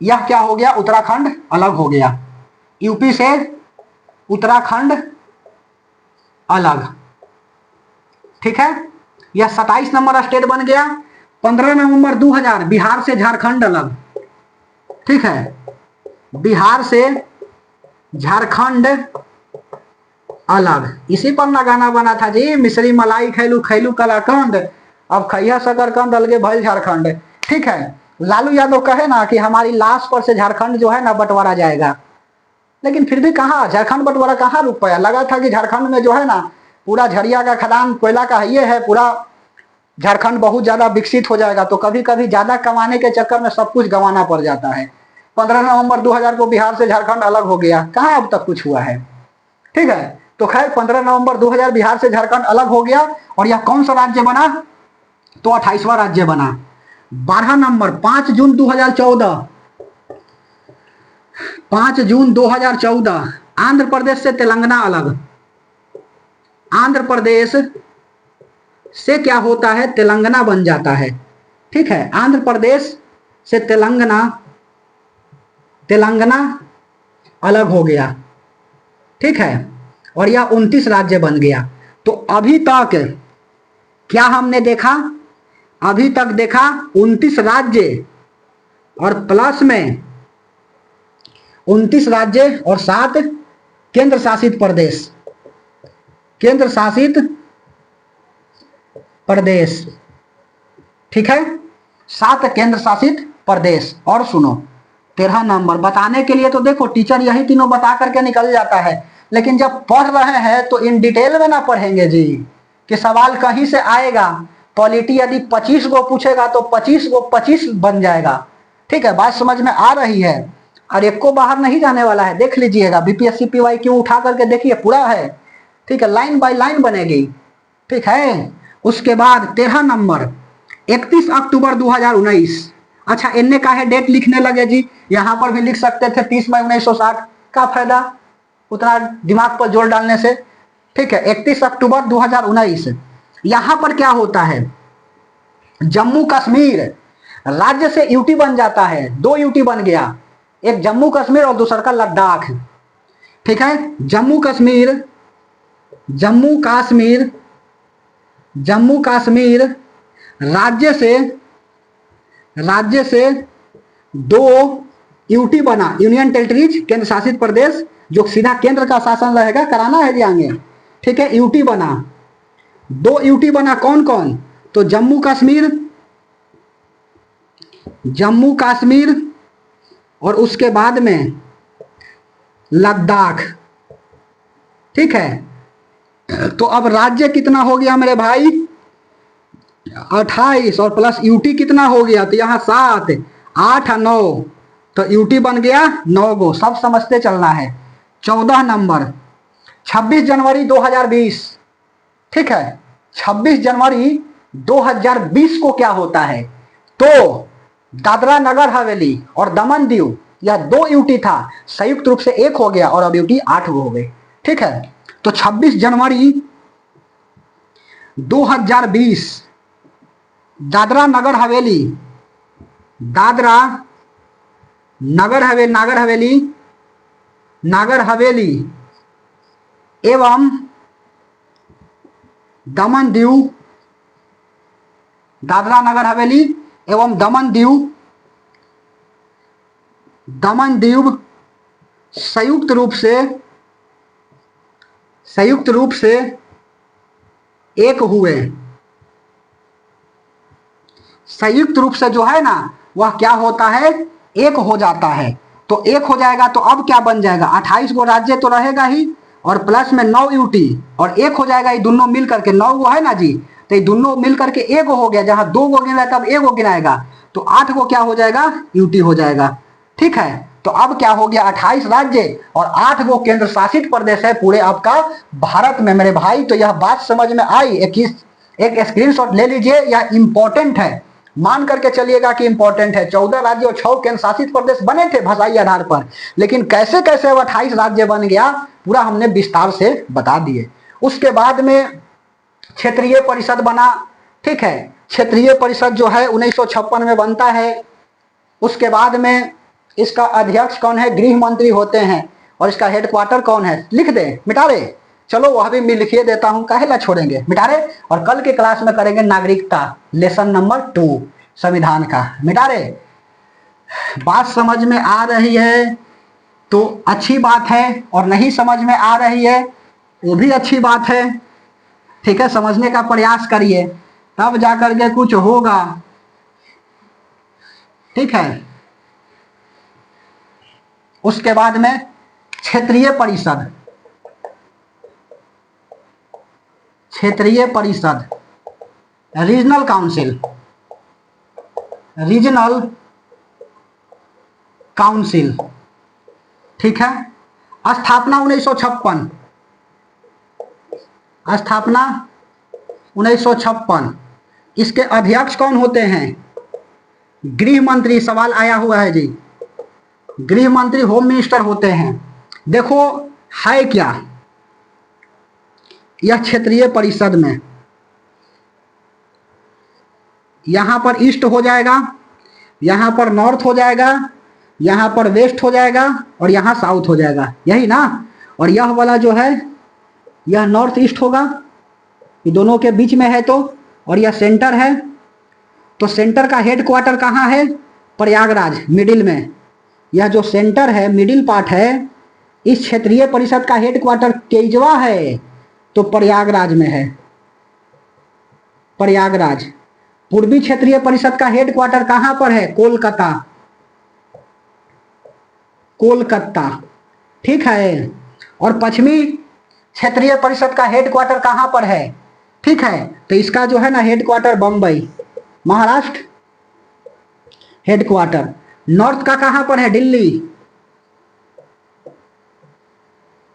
यह क्या हो गया, उत्तराखंड अलग हो गया, यूपी से उत्तराखंड अलग, ठीक है, यह 27 नंबर स्टेट बन गया। 15 नवंबर 2000 बिहार से झारखंड अलग, ठीक है, बिहार से झारखंड अलग। इसी पर ना गाना बना था जी, मिश्री मलाई खैलू खैलू कलाकंद, अब खैया शकरकंद अलगे भइल झारखंड, ठीक है। लालू यादव कहे ना कि हमारी लाश पर से झारखंड जो है ना बंटवारा जाएगा, लेकिन फिर भी कहाँ झारखंड बंटवारा कहाँ रुक पाया। लगा था कि झारखंड में जो है ना पूरा झरिया का खदान कोयला का ये है, पूरा झारखंड बहुत ज्यादा विकसित हो जाएगा, तो कभी कभी ज्यादा कमाने के चक्कर में सब कुछ गंवाना पड़ जाता है। 15 नवंबर 2000 को बिहार से झारखंड अलग हो गया, कहाँ अब तक कुछ हुआ है, ठीक है। तो खैर 15 नवंबर 2000 बिहार से झारखंड अलग हो गया, और यह कौन सा राज्य बना, तो 28वां राज्य बना। 12 नंबर 5 जून 2014, 5 जून 2014 आंध्र प्रदेश से तेलंगाना अलग, आंध्र प्रदेश से क्या होता है, तेलंगाना बन जाता है, ठीक है, आंध्र प्रदेश से तेलंगाना अलग हो गया, ठीक है, और यह 29 राज्य बन गया। तो अभी तक क्या हमने देखा, अभी तक देखा 29 राज्य और प्लस में 29 राज्य और 7 केंद्र शासित प्रदेश, केंद्र शासित प्रदेश, ठीक है, 7 केंद्र शासित प्रदेश। और सुनो 13 नंबर बताने के लिए तो देखो टीचर यही तीनों बता करके निकल जाता है, लेकिन जब पढ़ रहे हैं तो इन डिटेल में ना पढ़ेंगे जी कि सवाल कहीं से आएगा। पॉलिटी यदि 25 को पूछेगा तो 25 को 25 बन जाएगा, ठीक है, बात समझ में आ रही है। और एक को बाहर नहीं जाने वाला है, देख लीजिएगा बीपीएससी पीवाई क्यों उठा करके देखिए पूरा है, ठीक है, लाइन बाय लाइन बनेगी, ठीक है। उसके बाद 13 नंबर 31 अक्टूबर 2019। अच्छा इनने का है डेट लिखने लगे जी, यहां पर भी लिख सकते थे 30 मई 1960, का फायदा उतना दिमाग पर जोर डालने से, ठीक है। 31 अक्टूबर 2019 यहां पर क्या होता है, जम्मू कश्मीर राज्य से यूटी बन जाता है, 2 यूटी बन गया, एक जम्मू कश्मीर और दूसरा का लद्दाख, ठीक है। जम्मू कश्मीर राज्य से 2 यूटी बना, यूनियन टेरिटरीज केंद्र शासित प्रदेश, जो सीधा केंद्र का शासन रहेगा, कराना है जी आगे, ठीक है, यूटी बना, 2 यूटी बना, कौन कौन, तो जम्मू कश्मीर और उसके बाद में लद्दाख, ठीक है। तो अब राज्य कितना हो गया मेरे भाई, 28 और प्लस यूटी कितना हो गया, तो यहां 7, 8 और 9, तो यूटी बन गया 9 गो, सब समझते चलना है। 14 नंबर 26 जनवरी 2020, ठीक है। 26 जनवरी 2020 को क्या होता है? तो दादरा नगर हवेली और दमन दीव, यह 2 यूटी था, संयुक्त रूप से 1 हो गया और अब यूटी 8 हो गए, ठीक है। तो 26 जनवरी 2020 दादरा नगर हवेली, दादरा नगर हवेली एवं दमन दीव, दादरा नगर हवेली एवं दमन दीव संयुक्त रूप से एक हुए। संयुक्त रूप से जो है ना वह क्या होता है? एक हो जाता है। तो एक हो जाएगा तो अब क्या बन जाएगा? 28 गो राज्य तो रहेगा ही और प्लस में 9 यूटी और एक हो जाएगा। ये दोनों मिल करके 9 गो है ना जी, तो ये दोनों मिल करके 1 हो गया। जहां 2 गो गिना तब 1 गो गिनाएगा तो 8 गो क्या हो जाएगा? यूटी हो जाएगा, ठीक है। तो अब क्या हो गया? 28 राज्य और 8 गो केंद्र शासित प्रदेश है पूरे आपका भारत में मेरे भाई। तो यह बात समझ में आई? एक स्क्रीनशॉट ले लीजिए, यह इंपॉर्टेंट है, मान करके चलिएगा कि इंपॉर्टेंट है। 14 राज्य और 6 केंद्र शासित प्रदेश बने थे भाषाई आधार पर, लेकिन कैसे कैसे अब 28 राज्य बन गया पूरा हमने विस्तार से बता दिए। उसके बाद में क्षेत्रीय परिषद बना, ठीक है। क्षेत्रीय परिषद जो है 1956 में बनता है। उसके बाद में इसका अध्यक्ष कौन है? गृह मंत्री होते हैं। और इसका हेडक्वार्टर कौन है? लिख दे, मिटा दे, चलो वह भी मैं लिखिए देता हूं, काहे ला छोड़ेंगे, मिटा दे। और कल के क्लास में करेंगे नागरिकता, लेसन नंबर 2 संविधान का, मिटा दे। बात समझ में आ रही है तो अच्छी बात है, और नहीं समझ में आ रही है वो भी अच्छी बात है, ठीक है। समझने का प्रयास करिए तब जाकर के कुछ होगा, ठीक है। उसके बाद में क्षेत्रीय परिषद, रीजनल काउंसिल, ठीक है। स्थापना 1956। इसके अध्यक्ष कौन होते हैं? गृह मंत्री। सवाल आया हुआ है जी, गृह मंत्री होम मिनिस्टर होते हैं। देखो है क्या यह क्षेत्रीय परिषद में, यहां पर ईस्ट हो जाएगा, यहां पर नॉर्थ हो जाएगा, यहां पर वेस्ट हो जाएगा और यहां साउथ हो जाएगा, यही ना। और यह वाला जो है यह नॉर्थ ईस्ट होगा, ये दोनों के बीच में है तो, और यह सेंटर है। तो सेंटर का हेडक्वार्टर कहाँ है? प्रयागराज, मिडिल में। यह जो सेंटर है, मिडिल पार्ट है, इस क्षेत्रीय परिषद का हेडक्वार्टर तेजवा है, तो प्रयागराज में है, प्रयागराज। पूर्वी क्षेत्रीय परिषद का हेडक्वार्टर कहां पर है? कोलकाता, ठीक है। और पश्चिमी क्षेत्रीय परिषद का हेडक्वार्टर कहां पर है? ठीक है, तो इसका जो है ना headquarter Bombay, Maharashtra headquarter. North का कहां पर है? दिल्ली।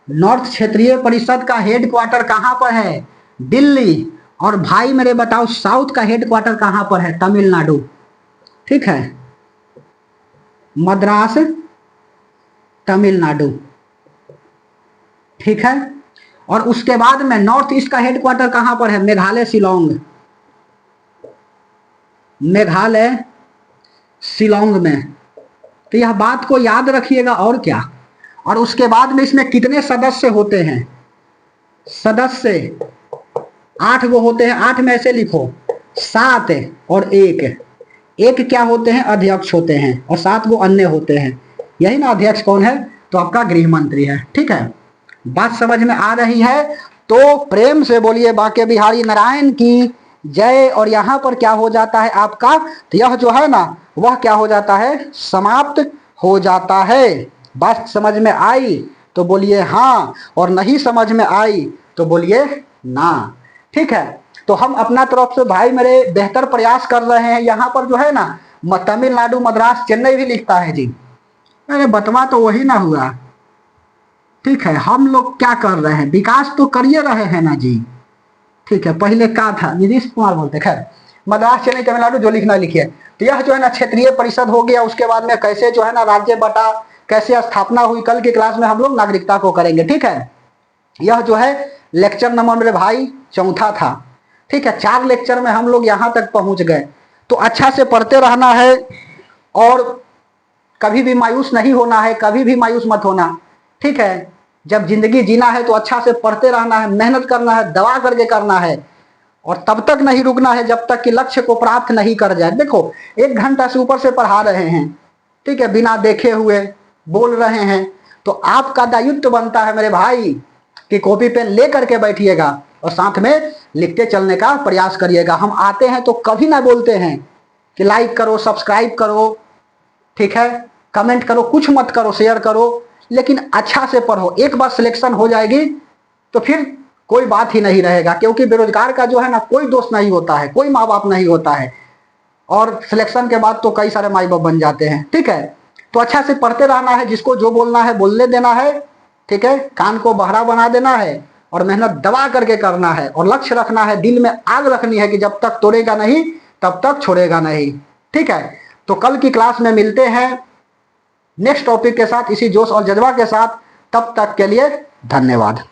नॉर्थ क्षेत्रीय परिषद का हेडक्वार्टर कहां पर है? दिल्ली। और भाई मेरे बताओ साउथ का हेडक्वार्टर कहां पर है? तमिलनाडु, ठीक है, मद्रास, तमिलनाडु, ठीक है। और उसके बाद में नॉर्थ ईस्ट का हेडक्वार्टर कहां पर है? मेघालय, शिलोंग, मेघालय शिलोंग में। तो यह बात को याद रखिएगा और क्या। और उसके बाद में इसमें कितने सदस्य होते हैं? सदस्य 8 गो होते हैं। 8 में ऐसे लिखो, 7 और 1 क्या होते हैं? अध्यक्ष होते हैं, और 7 गो अन्य होते हैं। यही ना अध्यक्ष कौन है? तो आपका गृह मंत्री है, ठीक है। बात समझ में आ रही है तो प्रेम से बोलिए बांके बिहारी नारायण की जय। और यहाँ पर क्या हो जाता है आपका? तो यह जो है ना वह क्या हो जाता है? समाप्त हो जाता है। बात समझ में आई तो बोलिए हाँ, और नहीं समझ में आई तो बोलिए ना, ठीक है। तो हम अपना तरफ से भाई मेरे बेहतर प्रयास कर रहे हैं। यहाँ पर जो है ना तमिलनाडु, मद्रास, चेन्नई भी लिखता है जी, अरे बतवा तो वही ना हुआ। ठीक है, हम लोग क्या कर रहे हैं, विकास तो करिए रहे हैं ना जी। ठीक है, पहले क्या था, नीतीश कुमार बोलते, खैर मद्रास चेन्नई तमिलनाडु जो लिखना लिखिए। तो यह जो है ना क्षेत्रीय परिषद हो गया, उसके बाद में कैसे जो है ना राज्य बटा, कैसे स्थापना हुई, कल की क्लास में हम लोग नागरिकता को करेंगे। ठीक है, यह जो है लेक्चर नंबर मेरे भाई चौथा था। ठीक है, 4 लेक्चर में हम लोग यहाँ तक पहुंच गए। तो अच्छा से पढ़ते रहना है और कभी भी मायूस नहीं होना है, कभी भी मायूस मत होना। ठीक है, जब जिंदगी जीना है तो अच्छा से पढ़ते रहना है, मेहनत करना है, दवा करके करना है, और तब तक नहीं रुकना है जब तक कि लक्ष्य को प्राप्त नहीं कर जाए। देखो 1 घंटा से ऊपर से पढ़ा रहे हैं, ठीक है, बिना देखे हुए बोल रहे हैं, तो आपका दायित्व बनता है मेरे भाई कि कॉपी पेन ले करके बैठिएगा और साथ में लिखते चलने का प्रयास करिएगा। हम आते हैं तो कभी ना बोलते हैं कि लाइक करो, सब्सक्राइब करो, ठीक है, कमेंट करो, कुछ मत करो, शेयर करो, लेकिन अच्छा से पढ़ो। एक बार सिलेक्शन हो जाएगी तो फिर कोई बात ही नहीं रहेगा, क्योंकि बेरोजगार का जो है ना कोई दोस्त नहीं होता है, कोई माँ बाप नहीं होता है, और सिलेक्शन के बाद तो कई सारे माई बाप बन जाते हैं। ठीक है, तो अच्छा से पढ़ते रहना है, जिसको जो बोलना है बोलने देना है। ठीक है, कान को बहरा बना देना है और मेहनत दबा करके करना है, और लक्ष्य रखना है, दिल में आग रखनी है कि जब तक तोड़ेगा नहीं तब तक छोड़ेगा नहीं। ठीक है, तो कल की क्लास में मिलते हैं नेक्स्ट टॉपिक के साथ, इसी जोश और जज्बा के साथ। तब तक के लिए धन्यवाद।